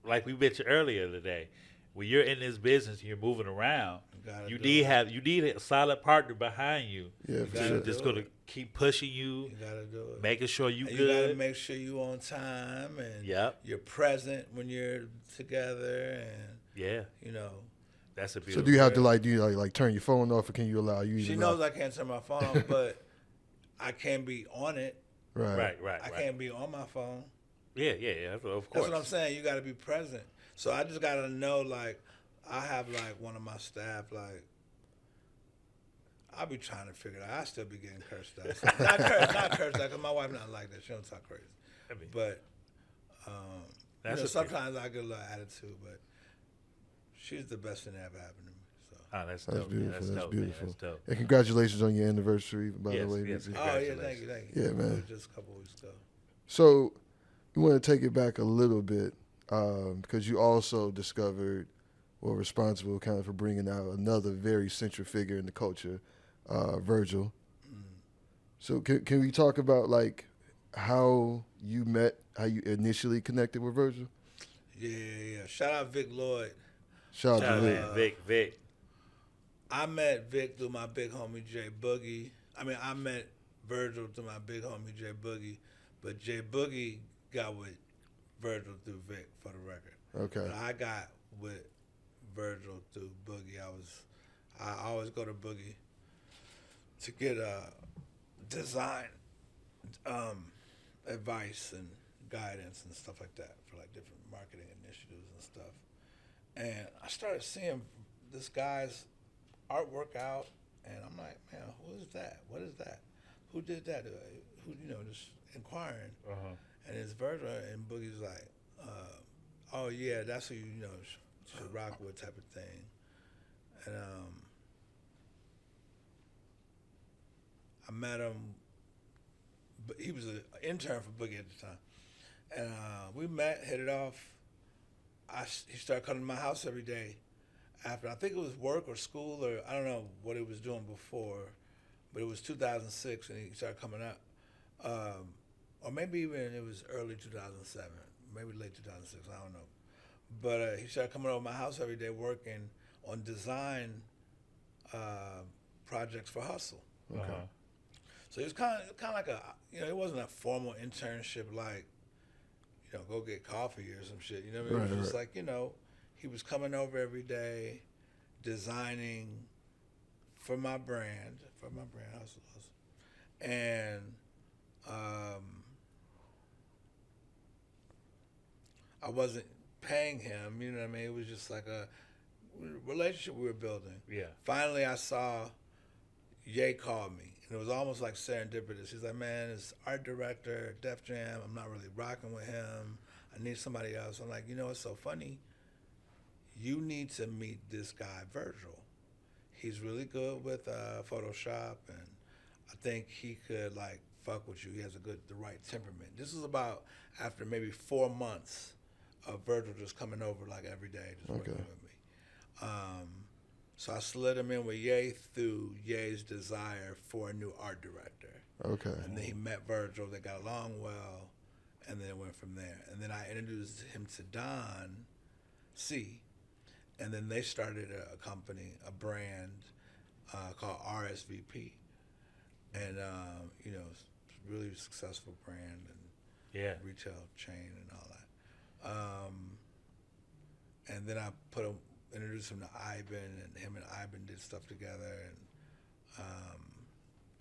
like we mentioned earlier today, when you're in this business and you're moving around, you need a solid partner behind you. Yeah, for sure. Just gonna keep pushing you. You gotta do it. Making sure you and good. You gotta make sure you on time and you're present when you're together, and you know. That's a beautiful. So do you have to like turn your phone off, or can you allow you? She knows I can't turn my phone off, but I can be on it. Right. I can't be on my phone. Yeah, of course. That's what I'm saying. You got to be present. So I just got to know, like, I have, like, one of my staff, like, I'll be trying to figure it out. I still be getting cursed out. Not cursed out, because my wife not like that. She don't talk crazy. But sometimes I get a little attitude, but she's the best thing that ever happened to me. So. Oh, that's beautiful. That's beautiful. That's dope. And congratulations on your anniversary, by the way. Yes, oh, yeah, thank you. Yeah, man. It was just a couple weeks ago. So we want to take it back a little bit because you also discovered or responsible kind of for bringing out another very central figure in the culture, Virgil. So can we talk about, like, how you met, how you initially connected with Virgil? Yeah. Shout out Vic Lloyd. Shout out to Vic. I met Vic through my big homie J Boogie. I met Virgil through my big homie J Boogie, but J Boogie got with Virgil through Vic, for the record. Okay. But I got with Virgil through Boogie. I always go to Boogie to get design advice and guidance and stuff like that for like different marketing initiatives and stuff. And I started seeing this guy's artwork out, and I'm like, man, who is that? What is that? Who did that? Who, just inquiring. Uh-huh. And it's Virgil, and Boogie's like, oh yeah, that's who should rock with type of thing. And I met him, but he was an intern for Boogie at the time. And we met, hit it off. He started coming to my house every day after, I think it was work or school, or I don't know what he was doing before, but it was 2006 and he started coming up. Or maybe even it was early 2007, maybe late 2006, I don't know. But he started coming over to my house every day working on design projects for Hustle. Okay. Uh-huh. So it was kind of like it wasn't a formal internship like, go get coffee or some shit. You know what I mean? It was just like, he was coming over every day, designing for my brand Hustle. And I wasn't paying him, you know what I mean? It was just like a relationship we were building. Yeah. Finally, I saw Ye call me, and it was almost like serendipitous. He's like, man, it's art director, Def Jam. I'm not really rocking with him. I need somebody else. I'm like, it's so funny. You need to meet this guy, Virgil. He's really good with Photoshop, and I think he could like fuck with you. He has the right temperament. This was about after maybe 4 months of Virgil just coming over like every day, just working with me. So I slid him in with Ye through Ye's desire for a new art director. Okay. And then he met Virgil. They got along well, and then it went from there. And then I introduced him to Don C, and then they started a company, a brand called RSVP, and it's a really successful brand and retail chain and all that. And then I introduced him to Ivan, and him and Ivan did stuff together, and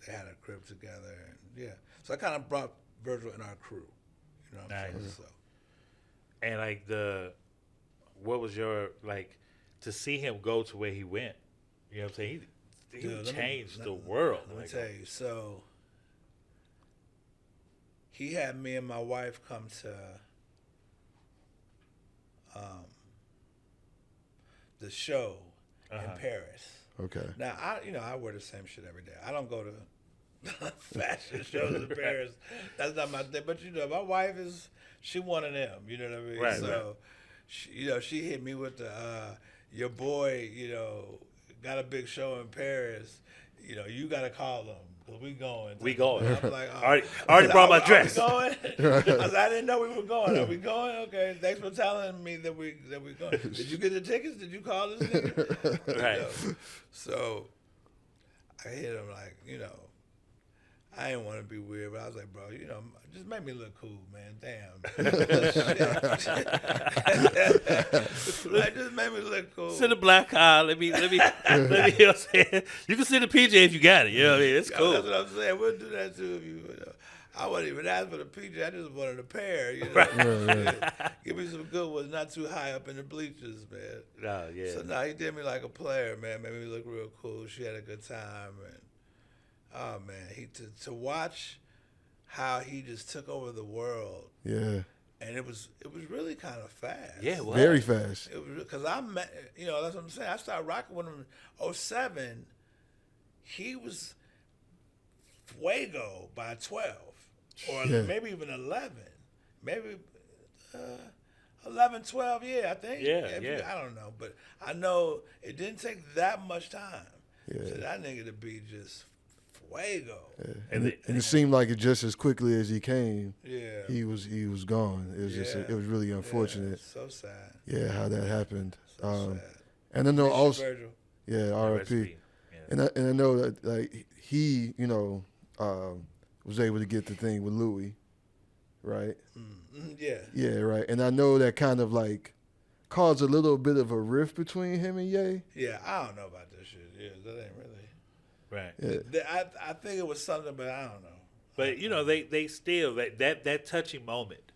they had a crib together, and so I kind of brought Virgil in our crew, what I'm saying? So. And like what was your to see him go to where he went? You know what I'm saying? He changed the world. Let me tell you. So he had me and my wife come to the show in Paris. Okay. Now I wear the same shit every day. I don't go to fashion shows in Paris. That's not my thing. But my wife she one of them. You know what I mean? Right. So she hit me with the your boy. Got a big show in Paris. You gotta call them. We going. We going. I'm like, already brought my dress. Are we going? I was like, I didn't know we were going. Are we going? Okay. Thanks for telling me that we going. Did you get the tickets? Did you call this nigga? Right. So I hit him like, I didn't want to be weird, but I was like, bro, just make me look cool, man. Damn. Just make me look cool. Send a black car. Let me. You know what I'm saying? You can send a PJ if you got it. You know what I mean? It's cool. That's what I'm saying. We'll do that too if you. I wasn't even ask for the PJ. I just wanted a pair. Give me some good ones, not too high up in the bleachers, man. No, yeah. So he did me like a player, man. Made me look real cool. She had a good time, and oh man, to watch how he just took over the world. Yeah. And it was really kind of fast. Yeah, it was. Very fast. It was because I met, that's what I'm saying. I started rocking with him in 2007. He was fuego by 12, or maybe even 11, maybe 11, 12. Yeah, I think. Yeah. I don't know, but I know it didn't take that much time for that nigga to be just fuego. Yeah. And it seemed like it just as quickly as he came. Yeah. He was gone. It was it was really unfortunate. So sad. Yeah, how that happened. So sad. And I know also. Virgil. Yeah, R.I.P. And I know that like he was able to get the thing with Louis, right? Yeah. Yeah, right. And I know that kind of like caused a little bit of a rift between him and Ye. Yeah, I don't know about this shit. Yeah, that ain't really. Right. Yeah. I think it was something, but I don't know. But you know, they still that touching moment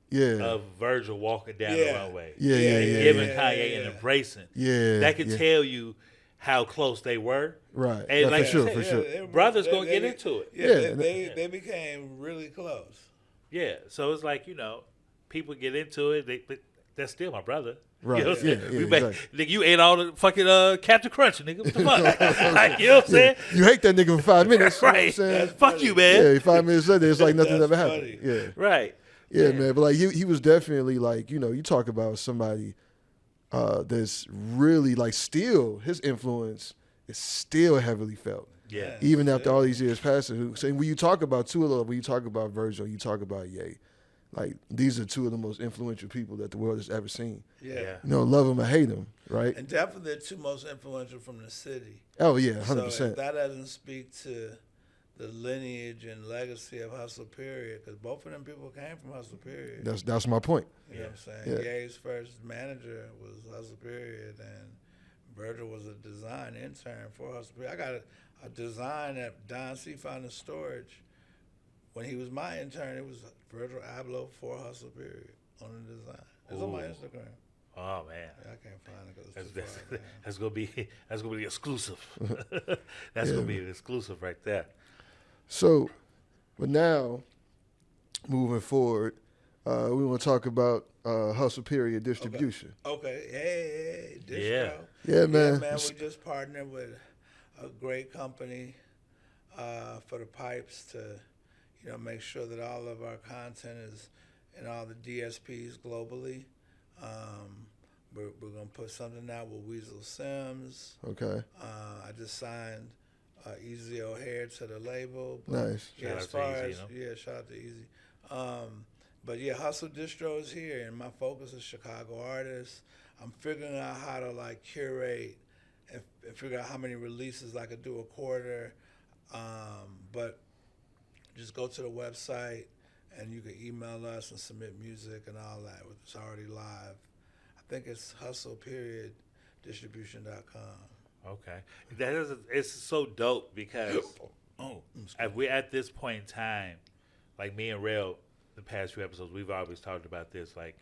Yeah. of Virgil walking down the Yeah. runway, Yeah, yeah, and yeah, giving yeah, Kanye yeah. and embracing. Yeah. That could yeah. tell you how close they were. Right. And yeah, like for sure, you for said, sure. they- Brothers they- gonna they- get into it. Yeah, Yeah. they became really close. Yeah. So it's like, people get into it. But that's still my brother. Right. You know what I'm Yeah, saying? yeah, We back, exactly. nigga, you ate all the fucking Captain Crunch, nigga. What the fuck? Like, you know what I'm saying? You hate that nigga for 5 minutes. You know what I'm Right. saying? Fuck you, man. Yeah, 5 minutes later, it's like nothing That's ever happened. funny. Yeah. Right. Yeah, man. But like he was definitely like, you talk about somebody that's really like still his influence is still heavily felt. Yeah. Even after all these years passing. So when you talk about two of them, when you talk about Virgil, you talk about Ye. Like these are two of the most influential people that the world has ever seen. Yeah. Love them or hate them, right? And definitely the two most influential from the city. Oh yeah, So 100%. if that doesn't speak to the lineage and legacy of Hustle Period, because both of them people came from Hustle Period. That's my point. You know what I'm saying? Yeah. Ye's first manager was Hustle Period, and Virgil was a design intern for Hustle Period. I got a design that Don C found in storage. When he was my intern, it was Virgil Abloh for Hustle Period on the design. It's on my Instagram. Oh man. I can't find it because it's too far down. That's gonna be exclusive. That's gonna be an exclusive right there. So, but now, moving forward, we want to talk about Hustle Period distribution. Okay, hey, distro. Yeah. Yeah, man. We just partnered with a great company for the pipes to, make sure that all of our content is in all the DSPs globally. We're gonna put something out with Weasel Sims. Okay. I just signed Easy O'Hare to the label. Nice. Yeah, Shout out to Easy, shout out to Easy. But yeah, Hustle Distro is here, and my focus is Chicago artists. I'm figuring out how to like curate and figure out how many releases I could do a quarter. But just go to the website and you can email us and submit music and all that. It's already live. I think it's hustleperioddistribution.com. Okay. It's so dope because we're at this point in time, like me and Rail, the past few episodes, we've always talked about this. Like,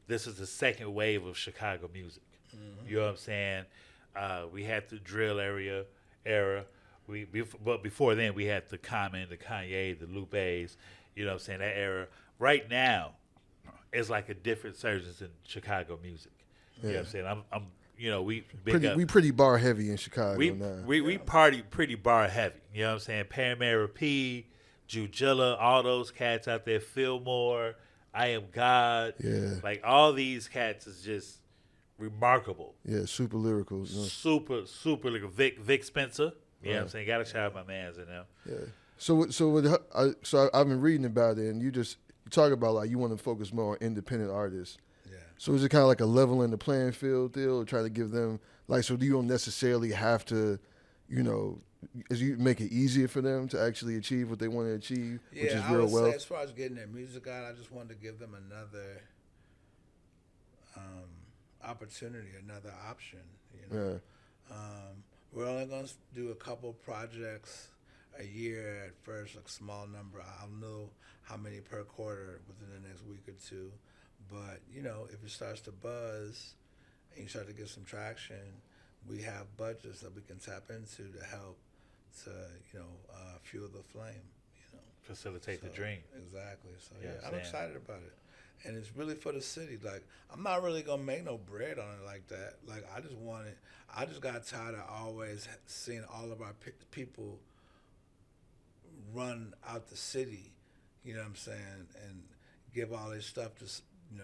this is the second wave of Chicago music. Mm-hmm. You know what I'm saying? We had the drill era. But before then, we had the Common, the Kanye, the Lupes. You know what I'm saying? That era. Right now, it's like a different surgence in Chicago music. You know what I'm saying? We pretty bar heavy in Chicago now. We party pretty bar heavy. You know what I'm saying? Paramera P, Jujilla, all those cats out there, Fillmore, I Am God. Yeah. Like all these cats is just remarkable. Yeah, super lyrical. Super lyrical. Vic Spencer. You know what I'm saying? Gotta shout out my mans in there. Yeah. So I've been reading about it, and you talk about like you want to focus more on independent artists. Yeah. So is it kind of like a leveling the playing field deal, or try to give them like, so do you don't necessarily have to, as you make it easier for them to actually achieve what they want to achieve, which is real say wealth? as far as getting their music out, I just wanted to give them another opportunity, another option. Yeah. We're only going to do a couple projects a year at first, like small number. I'll know how many per quarter within the next week or two. But, if it starts to buzz and you start to get some traction, we have budgets that we can tap into to help to, fuel the flame, Facilitate the dream. Exactly. So, Yeah, I'm excited about it. And it's really for the city. Like, I'm not really going to make no bread on it like that. Like, I just got tired of always seeing all of our people run out the city, you know what I'm saying, and give all this stuff to,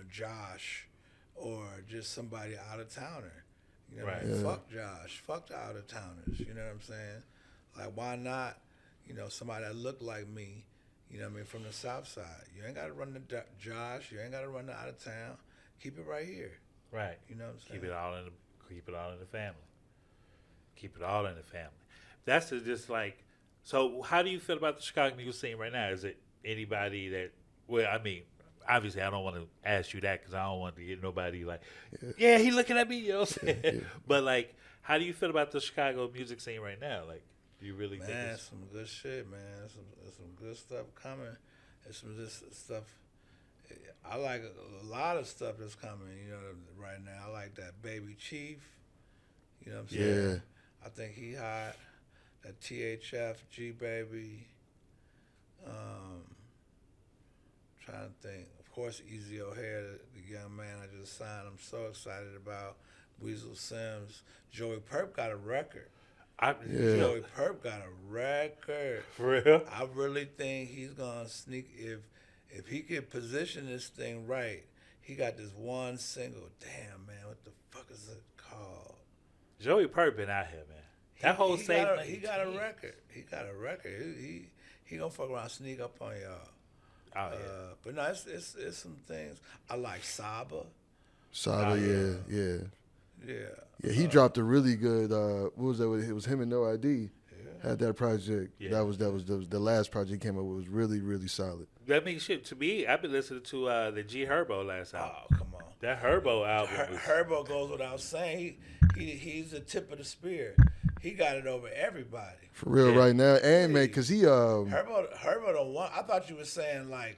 Josh or just somebody out of towner. You know what I mean? Yeah. Fuck Josh. Fuck the out of towners. You know what I'm saying? Like, why not, somebody that looked like me, from the South Side. You ain't got to run the Josh. You ain't got to run the out of town. Keep it right here. Right. You know what I'm saying? Keep it all in the family. Keep it all in the family. That's just like. So, how do you feel about the Chicago music scene right now? Is it anybody that? Well, I mean, obviously I don't want to ask you that because I don't want to get nobody like, yeah, he looking at me, you know what I'm saying? Yeah. But like, how do you feel about the Chicago music scene right now? Like, do you really think it's some good shit, man? There's some good stuff coming. There's some this stuff. I like a lot of stuff that's coming, right now. I like that Baby Chief. You know what I'm saying? Yeah. I think he hot. That THF, G Baby. Trying to think. Of course, Easy O'Hare, the young man I just signed. I'm so excited about. Weasel Sims. Joey Perp got a record. Joey Perp got a record. For real? I really think he's gonna sneak if he can position this thing right. He got this one single. Damn, man, what the fuck is it called? Joey Perp been out here, man. That whole he same he got a record. He got a record. He gonna fuck around, sneak up on y'all. Oh yeah. But no, it's some things. I like Saba. Yeah. Yeah, he dropped a really good. What was that? It was him and No ID. Had that project. Yeah. That was the last project he came up with. Was really, really solid. That means shit to me. I've been listening to the G Herbo last album. Oh, come on. That Herbo album. Herbo goes without saying. He's the tip of the spear. He got it over everybody. For real, right now, and man, because he Herbo the one. I thought you were saying like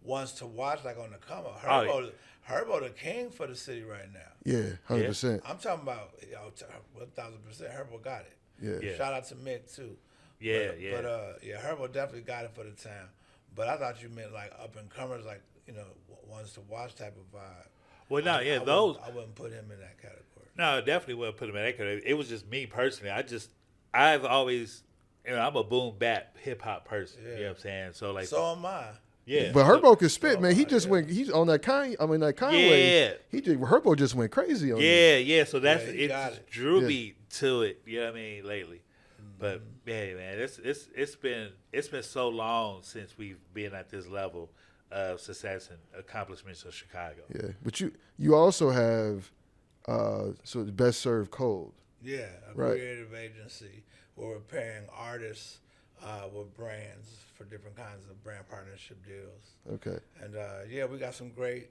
ones to watch, like on the come up. Herbo the king for the city right now. Yeah, 100%. I'm talking about 1,000%. Herbo got it. Yeah. Shout out to Mick too. Yeah, But Herbo definitely got it for the town. But I thought you meant like up and comers, like ones to watch type of vibe. Well, no, I wouldn't put him in that category. No, definitely wouldn't put him in that category. It was just me personally. I've always, I'm a boom bap hip hop person. Yeah. You know what I'm saying? So like, so am I. Yeah. But Herbo can spit, man. He just went. He's on that Kanye. I mean, that Kanye. Yeah. Herbo just went crazy on. Yeah. So that's it. It drew me to it. You know what I mean? Lately, but yeah, man, it's been so long since we've been at this level of success and accomplishments of Chicago. Yeah, but you also have so the Best Served Cold. Yeah, creative agency where we're pairing artists with brands for different kinds of brand partnership deals. Okay. And we got some great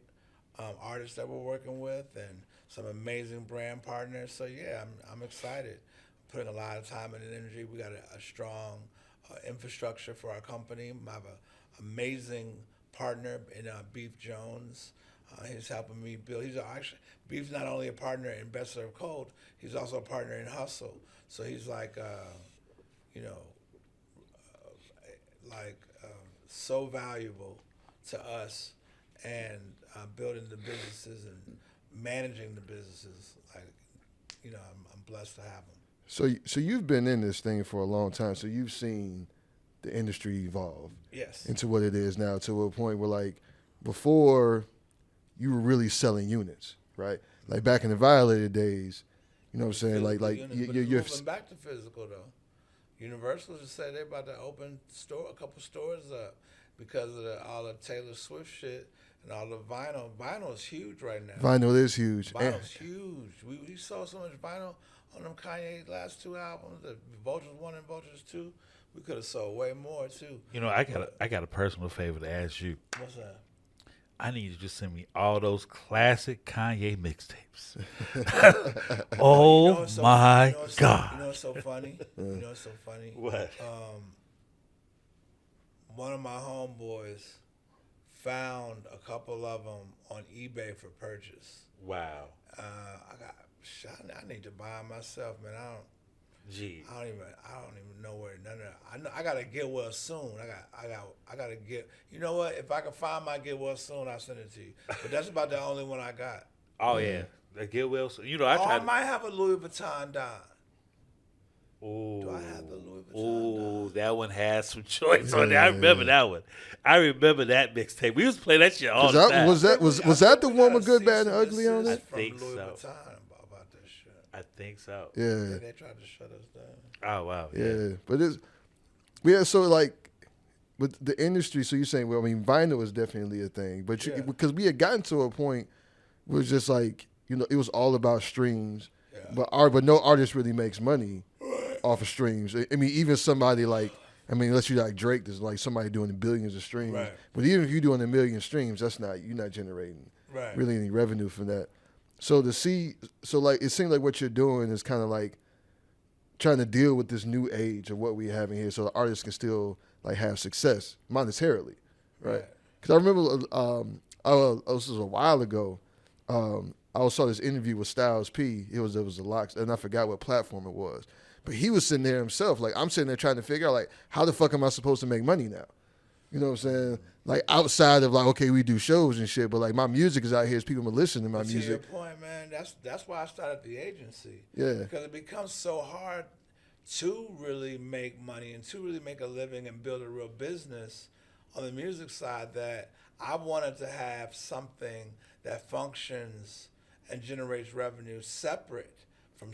artists that we're working with and some amazing brand partners. So I'm excited. Putting a lot of time and energy. We got a strong infrastructure for our company. I have an amazing partner in Beef Jones. He's helping me build. Beef's not only a partner in Best Served Cold, he's also a partner in Hustle. So he's like, so valuable to us and building the businesses and managing the businesses. I'm blessed to have him. So you've been in this thing for a long time. So you've seen the industry evolve. Yes. Into what it is now, to a point where like before you were really selling units, right? Like back in the Violator days, you know what I'm saying? Like you're moving back to physical though. Universal just said they're about to open a couple stores up because of all the Taylor Swift shit and all the vinyl. Vinyl is huge right now. Vinyl is huge. Vinyl's huge. We saw so much vinyl on them Kanye last two albums, the Vultures 1 and Vultures 2. We could have sold way more too. I got a personal favor to ask you. What's that? I need you to send me all those classic Kanye mixtapes. Oh my God. You know what's so funny? What? One of my homeboys found a couple of them on eBay for purchase. Wow. I need to buy them myself, man. I don't even know where none of that. I gotta get well soon. I gotta get. You know what? If I can find my get well soon, I'll send it to you. But that's about the only one I got. Oh yeah, the get well soon. I might have a Louis Vuitton Don. Ooh. Do I have the Louis Vuitton? Ooh, that one has some choice on there. I remember that one. I remember that mixtape. We used to play that shit all the time. Was that the one with Good, Bad, and Ugly on it? I think so. About that shit. I think so. Yeah. They tried to shut us down. Oh wow. Yeah, but so like with the industry. So you're saying, well, I mean, vinyl is definitely a thing, but because we had gotten to a point where it's just like it was all about streams, but no artist really makes money off of streams. I mean, even somebody like I mean, unless you like Drake, there's like somebody doing billions of streams. Right. But even if you're doing a million streams, you're not generating really any revenue from that. So like it seems like what you're doing is kind of like trying to deal with this new age of what we have in here, so the artists can still like have success monetarily, right? Because I remember, this was a while ago. I saw this interview with Styles P. It was a lot, and I forgot what platform it was. But he was sitting there himself, like I'm sitting there trying to figure out, like, how the fuck am I supposed to make money now? You know what I'm saying? Like outside of like, okay, we do shows and shit, but like my music is out here, people are listening to my music. To your point, man, that's why I started the agency. Yeah. Because it becomes so hard to really make money and to really make a living and build a real business on the music side, that I wanted to have something that functions and generates revenue separate from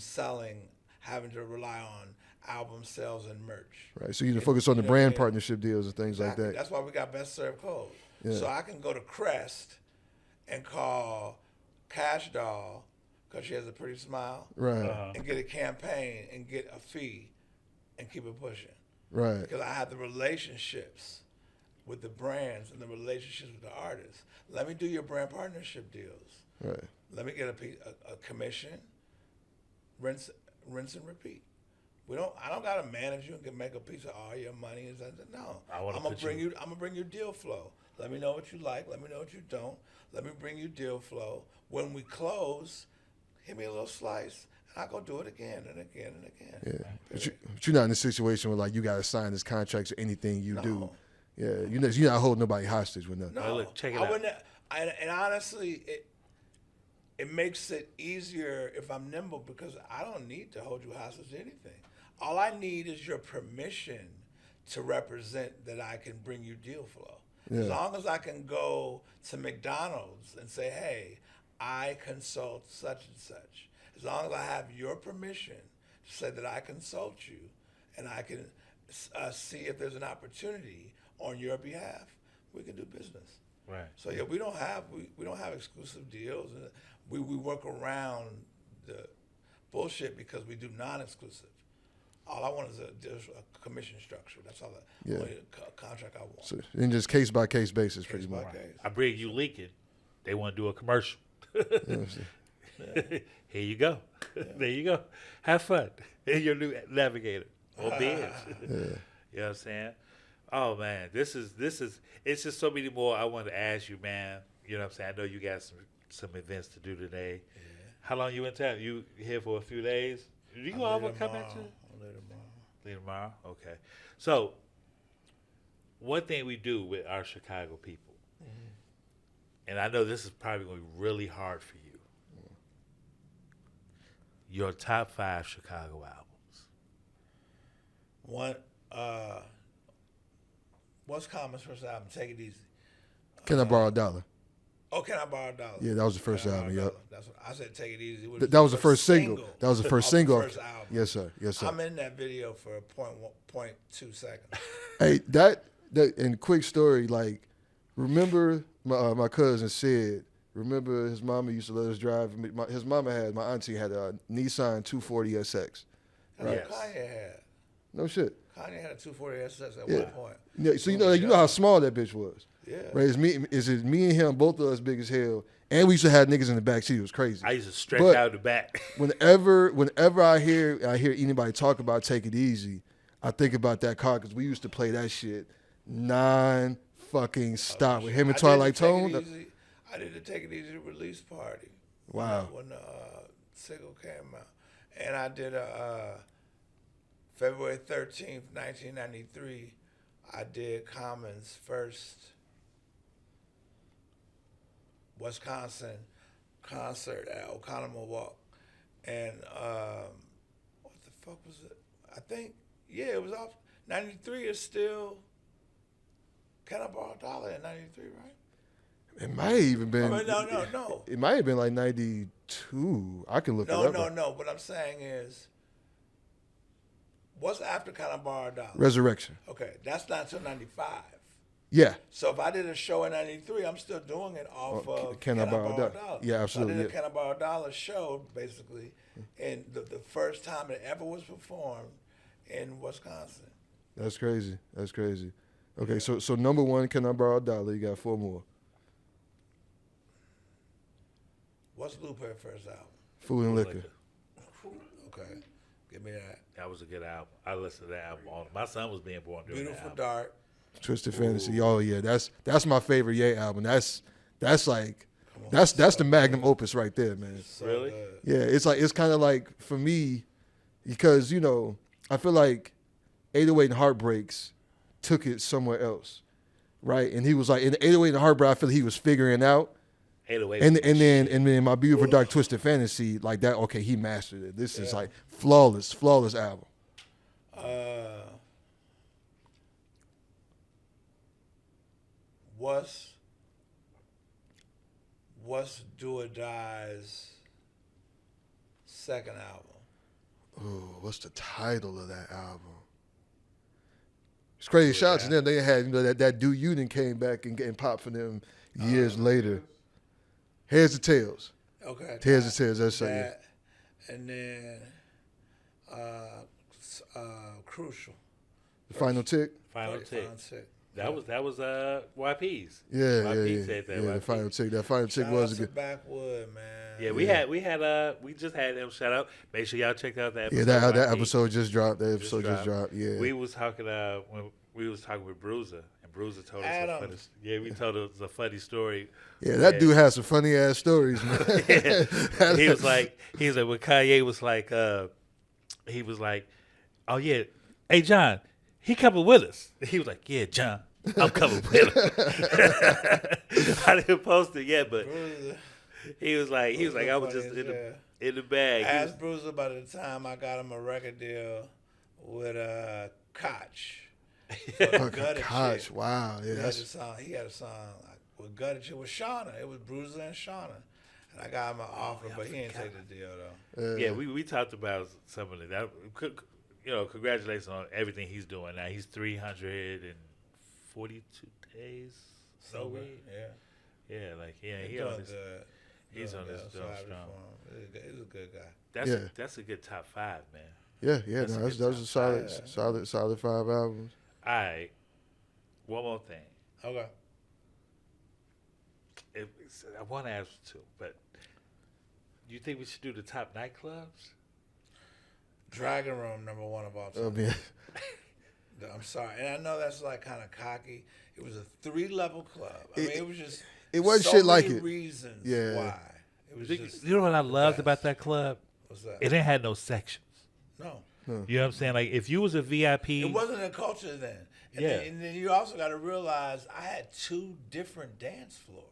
having to rely on album sales and merch. Right. So you can focus on the brand partnership deals and things like that. That's why we got Best Served Cold. Yeah. So I can go to Crest and call Cash Doll, because she has a pretty smile, right, and get a campaign and get a fee and keep it pushing. Right. Because I have the relationships with the brands and the relationships with the artists. Let me do your brand partnership deals. Right. Let me get a commission, rinse and repeat. I don't gotta manage you and make a piece of all your money. No, I'm gonna bring you deal flow. Let me know what you like. Let me know what you don't. Let me bring you deal flow. When we close, hit me a little slice, and I go do it again and again and again. Yeah, but you're not in a situation where like you gotta sign this contract or anything you do. Yeah, you're not holding nobody hostage with nothing. No, look, check it out. And honestly, it makes it easier if I'm nimble, because I don't need to hold you hostage to anything. All I need is your permission to represent that I can bring you deal flow. Yeah. As long as I can go to McDonald's and say, hey, I consult such and such. As long as I have your permission to say that I consult you and I can see if there's an opportunity on your behalf, we can do business. Right. So yeah, we don't have exclusive deals. We work around the bullshit because we do non-exclusive. All I want is a commission structure. That's all. Only a contract I want. So in just case by case basis, pretty much. I bring you leaking. They want to do a commercial. Here you go. Yeah. There you go. Have fun. Your new navigator or Biz. You know what I'm saying? Oh man, this is. It's just so many more I want to ask you, man. You know what I'm saying? I know you got some events to do today. Yeah. How long you in town? You here for a few days? Do you all want to come into? Later tomorrow. Okay. So, one thing we do with our Chicago people, and I know this is probably going to be really hard for you. Your top 5 Chicago albums. What's Common's first album? Take It Easy. Can I Borrow a Dollar? Oh, Can I Borrow a Dollar? Yeah, that was the first album. Yep. That's what I said. Take It Easy. That was the first single. That was the first single. First album. Yes, sir. Yes, sir. I'm in that video for 0.2 seconds. Hey, that and quick story. Like, remember my cousin said. Remember his mama used to let us drive. My auntie had a Nissan 240 SX. That's what Kanye had. No shit. Kanye had a 240 SX at one point. Yeah, so you know how small that bitch was. Yeah. Right. It's me and him, both of us big as hell. And we used to have niggas in the back seat. It was crazy. I used to stretch out the back. whenever I hear anybody talk about Take It Easy, I think about that car because we used to play that shit non-fucking stop with him and Twilight Tone. I did the Take It Easy release party. Wow. When the single came out. And I did February 13th, 1993, I did Common's first Wisconsin concert at Oconomo Walk. And what the fuck was it? I think, it was off. 93 is still, Can I Borrow a Dollar in 93, right? It might have even been. No. It might have been like 92. I can look it up. No. What I'm saying is, what's after Can I Borrow a Dollar? Resurrection. Okay, that's not until 95. Yeah. So if I did a show in 93, I'm still doing it off of Can I Borrow a Dollar? Yeah, absolutely. So I did a Can I Borrow a Dollar show, basically, and the first time it ever was performed in Wisconsin. That's crazy. That's crazy. Okay, so number one, Can I Borrow a Dollar? You got 4 more. What's Lupe's first album? Food and Liquor. Okay, give me that. That was a good album. I listened to that album all. My son was being born during Beautiful that album. Dark. Twisted Fantasy. Oh yeah, that's my favorite Ye album. That's like that's the magnum opus right there, man. So Really? good. Yeah, it's kind of like for me because I feel like 808 and Heartbreaks took it somewhere else, right? And he was like in 808 and Heartbreak, I feel he was figuring out. 808. And then My Beautiful Dark Twisted Fantasy, like that. Okay, he mastered it. This is like flawless album. What's Do or Die's second album? Oh, what's the title of that album? It's crazy. Shout out to them. They had that Do Union came back and popped for them years later. Heads or Tails. Okay. Heads or Tails. That's that. And then Crucial. The Final Tick. Final Tick. Final Tick. That was YP's. Yeah, YP said that. Yeah, YP. the Final Tick. That Final Tick Shout was out a to good. Backwood, man. Yeah, we just had them shout out. Make sure y'all check out that Yeah, episode. that YP. episode just dropped. That episode just dropped. Yeah. We was talking when we was talking with Bruiser, and Bruiser told us a funny. Yeah, we told us a funny story. Yeah, that dude has some funny ass stories, man. Yeah. He was like when Kanye was like, he was like, oh yeah, hey John, he coming with us. He was like, yeah, John, I'm coming with him. I didn't post it yet, but Bruiser. he was like, I was just in the bag. Asked Bruiser by the time I got him a record deal with Koch. Koch, wow. Yeah, he had a song with Gutted Chick with Shawnna. It was Bruiser and Shawnna. And I got him an offer, but he didn't take the deal, though. Yeah, we talked about some of that. Congratulations on everything he's doing now. He's 342 days sober. Yeah. Yeah, like he doing on this. good. He's on this so doing happy strong. for him. He's a good guy. That's a good top 5, man. Yeah. That's No, that was a solid 5 albums. All right, one more thing. Okay. I want to ask you too, but you think we should do the top nightclubs? Dragon Room, number 1 of all time. Oh, man. I'm sorry. And I know that's like kind of cocky. It was a 3-level club. I mean, it was just it wasn't so shit like many it. reasons Yeah. why. It was just You know what I loved best. about that club? What's that? It didn't have no sections. No. You know what I'm saying? Like if you was a VIP, It wasn't a culture then. And Yeah. then you also got to realize I had 2 different dance floors.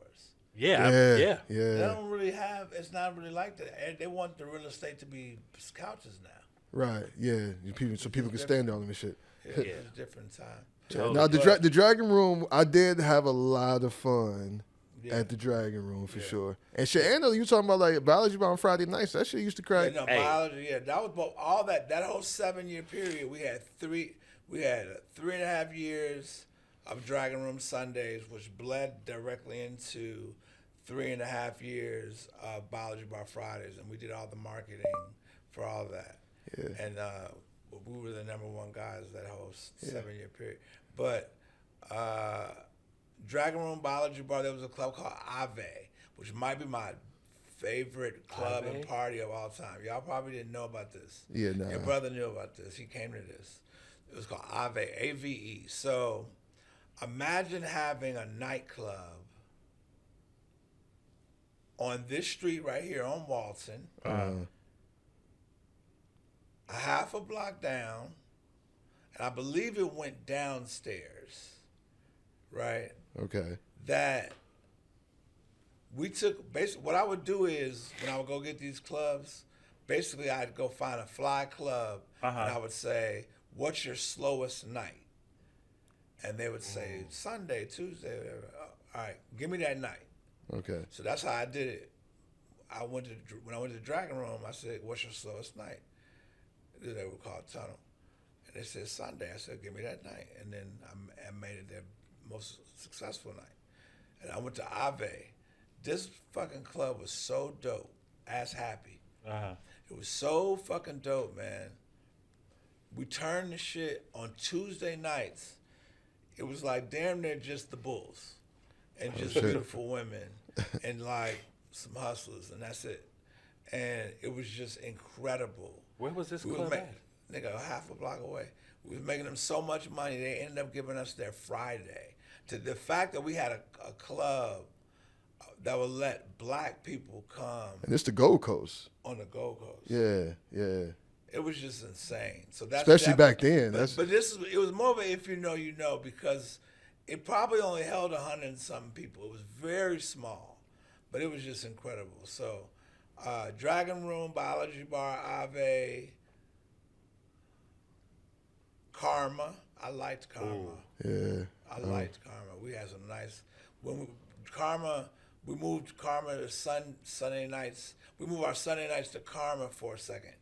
yeah. They don't really have. It's not really like that. And they want the real estate to be couches now. Right. Yeah. So people can stand on them and shit. Yeah, Yeah. It's a different time. Totally. Now the Dragon Room, I did have a lot of fun at the Dragon Room for sure. And shit, and you talking about like biology on Friday nights? That shit used to crack. Yeah, no, biology. Yeah, that was all that whole 7-year period. We had 3.5 years of Dragon Room Sundays, which bled directly into 3.5 years of Biology Bar Fridays, and we did all the marketing for all of that. Yeah. And we were the number 1 guys that whole 7-year period. But Dragon Room Biology Bar, there was a club called Ave, which might be my favorite club and party of all time. Y'all probably didn't know about this. Yeah, nah. Your brother knew about this. He came to this. It was called Ave, A-V-E. So imagine having a nightclub on this street right here on Walton, a half a block down, and I believe it went downstairs, right? Okay. That we took, basically, what I would do is, when I would go get these clubs, basically I'd go find a fly club, and I would say, what's your slowest night? And they would say, Sunday, Tuesday, whatever. All right, give me that night. Okay. So that's how I did it. When I went to the Dragon Room, I said, what's your slowest night? They were called Tunnel. And they said Sunday. I said, give me that night. And then I made it their most successful night. And I went to Ave. This fucking club was so dope. Ass happy. It was so fucking dope, man. we turned the shit on Tuesday nights. It was like damn near just the Bulls and just beautiful women and like some hustlers, and that's it. And it was just incredible. Where was this club at? Nigga, half a block away. We was making them so much money, they ended up giving us their Friday. To the fact that we had a club that would let black people come. And it's the Gold Coast. On the Gold Coast. Yeah, yeah. It was just insane. So that's especially back then. But it was more of a if you know, you know, because it probably only held 100 and something people. It was very small, but it was just incredible. So, Dragon Room, Biology Bar, Ave, Karma. I liked Karma. Yeah. I liked Karma. We had some nice. We moved Karma to Sunday nights. We moved our Sunday nights to Karma for a second.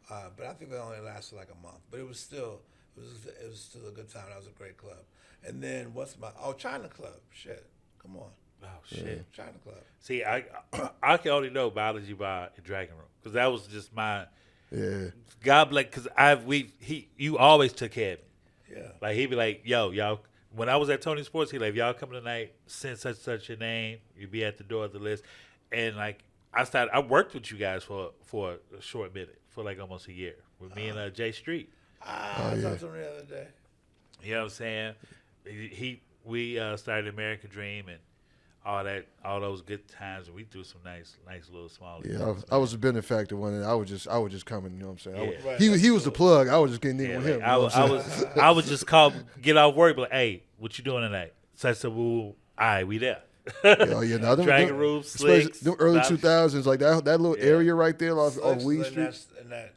But I think that only lasted like a month. But it was still a good time. That was a great club. And then China Club. Shit, come on. Oh shit, China Club. See, I can only know Biology Bar and Dragon Room because that was just my. Yeah. God bless, because you always took care of me. Yeah. Like he'd be like, yo, y'all. When I was at Tony Sports, he'd like, y'all come tonight, send such your name, you'd be at the door of the list, and like I worked with you guys for a short minute, for like almost a year, with me and Jay Street. I talked to him the other day. You know what I'm saying? We started American Dream and all those good times, and we do some nice little small. Yeah, I was a benefactor one, and I was just coming. You know what I'm saying? Yeah. He was the plug. I was just getting in with him. I was just get off work, but like, hey, what you doing tonight? So I said, well, we there. No, Dragon Room, Slicks, them early 2000s, like that little area right there off Weed Street. And that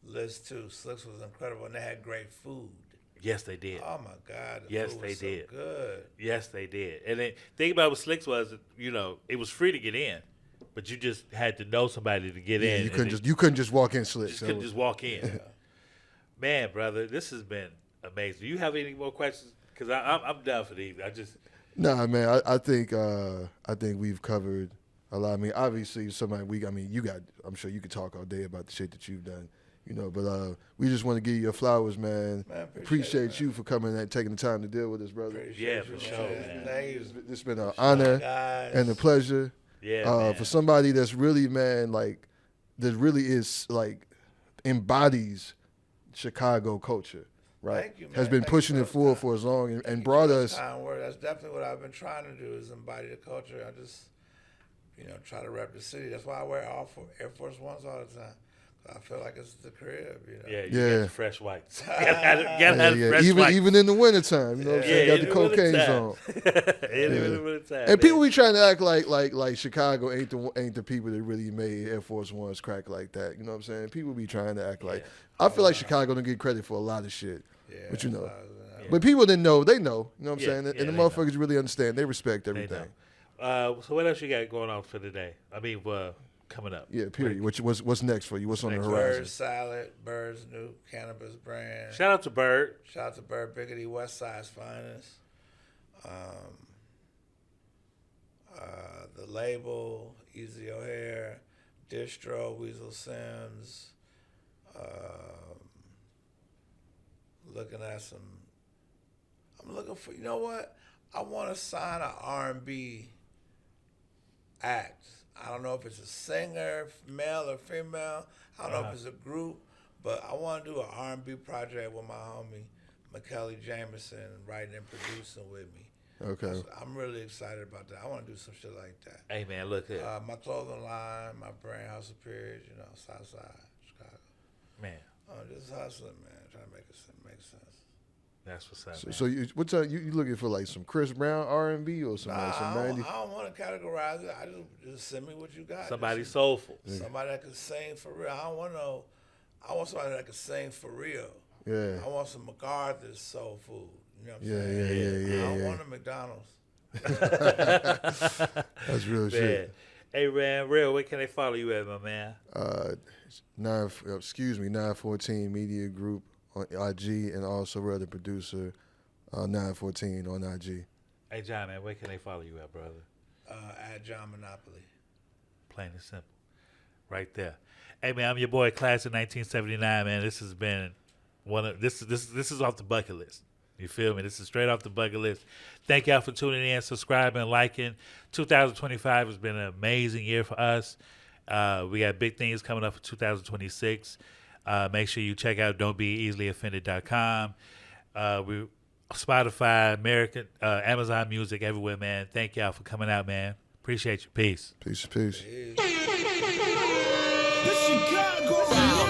list too. Slicks was incredible, and they had great food. Yes, they did. Oh my God! Yes, they did. So good. Yes, they did. And then thing about what Slicks was, it was free to get in, but you just had to know somebody to get in. You couldn't just walk in Slicks. You couldn't just walk in. Yeah. Man, brother, this has been amazing. Do you have any more questions? Because I'm done for these. Nah, man. I think we've covered a lot. I mean, obviously, I'm sure you could talk all day about the shit that you've done. But we just want to give you your flowers, man. Appreciate you for coming and taking the time to deal with us, brother. For sure, man. Thank you. It's been an honor and a pleasure. Yeah, for somebody that's really, man, like, that really is, like, embodies Chicago culture, right? Thank you, man. Has been pushing it forward for as long and brought us. That's definitely what I've been trying to do is embody the culture. I just, try to rep the city. That's why I wear Air Force Ones all the time. I feel like it's the crib, Yeah, you got fresh whites. Even in the wintertime, you know what I'm saying? Got the cocaine zone. In the wintertime. And people be trying to act like Chicago ain't the people that really made Air Force Ones crack like that. You know what I'm saying? People be trying to act like. I feel like Chicago don't get credit for a lot of shit. Yeah, but but people didn't know. They know. You know what I'm saying? And the motherfuckers know. Really understand. They respect everything. So what else you got going on for today? I mean, coming up. Yeah, period. What's next for you? What's on the horizon? Bird Salad, Bird's new cannabis brand. Shout out to Bird. Shout out to Bird, Biggity, West Side's finest. The label, Easy O'Hare, Distro, Weasel Sims. Looking at I'm looking for, you know what? I want to sign an R&B act. I don't know if it's a singer, male or female. I don't know if it's a group, but I want to do an R&B project with my homie, McKelly Jameson, writing and producing with me. Okay. So I'm really excited about that. I want to do some shit like that. Hey, man, look here. My clothing line, my brand, hustleperiod, Southside, Chicago. Man. Just hustling, man, trying to make sense. That's what's up. So you looking for like some Chris Brown R&B or some 90s? I don't want to categorize it. I just send me what you got. Somebody soulful. Somebody that can sing for real. I want somebody that can sing for real. Yeah. I want some MacArthur's soul food. You know what I'm saying? Yeah. I don't want a McDonald's. That's real shit. Hey, man, real, where can they follow you at, my man? 914 Media Group on IG, and also we're the producer, 914 on IG. Hey, John, man, where can they follow you at, brother? At John Monopoly. Plain and simple. right there. Hey man, I'm your boy, Class of 1979. Man, this has been this is off the bucket list. You feel me? This is straight off the bucket list. Thank y'all for tuning in, subscribing, liking. 2025 has been an amazing year for us. We got big things coming up for 2026. Make sure you check out don'tbeeasilyOffended.com. We Spotify, American, Amazon Music, everywhere, man. Thank y'all for coming out, man. Appreciate you. Peace. Peace. The Chicago Nightlife.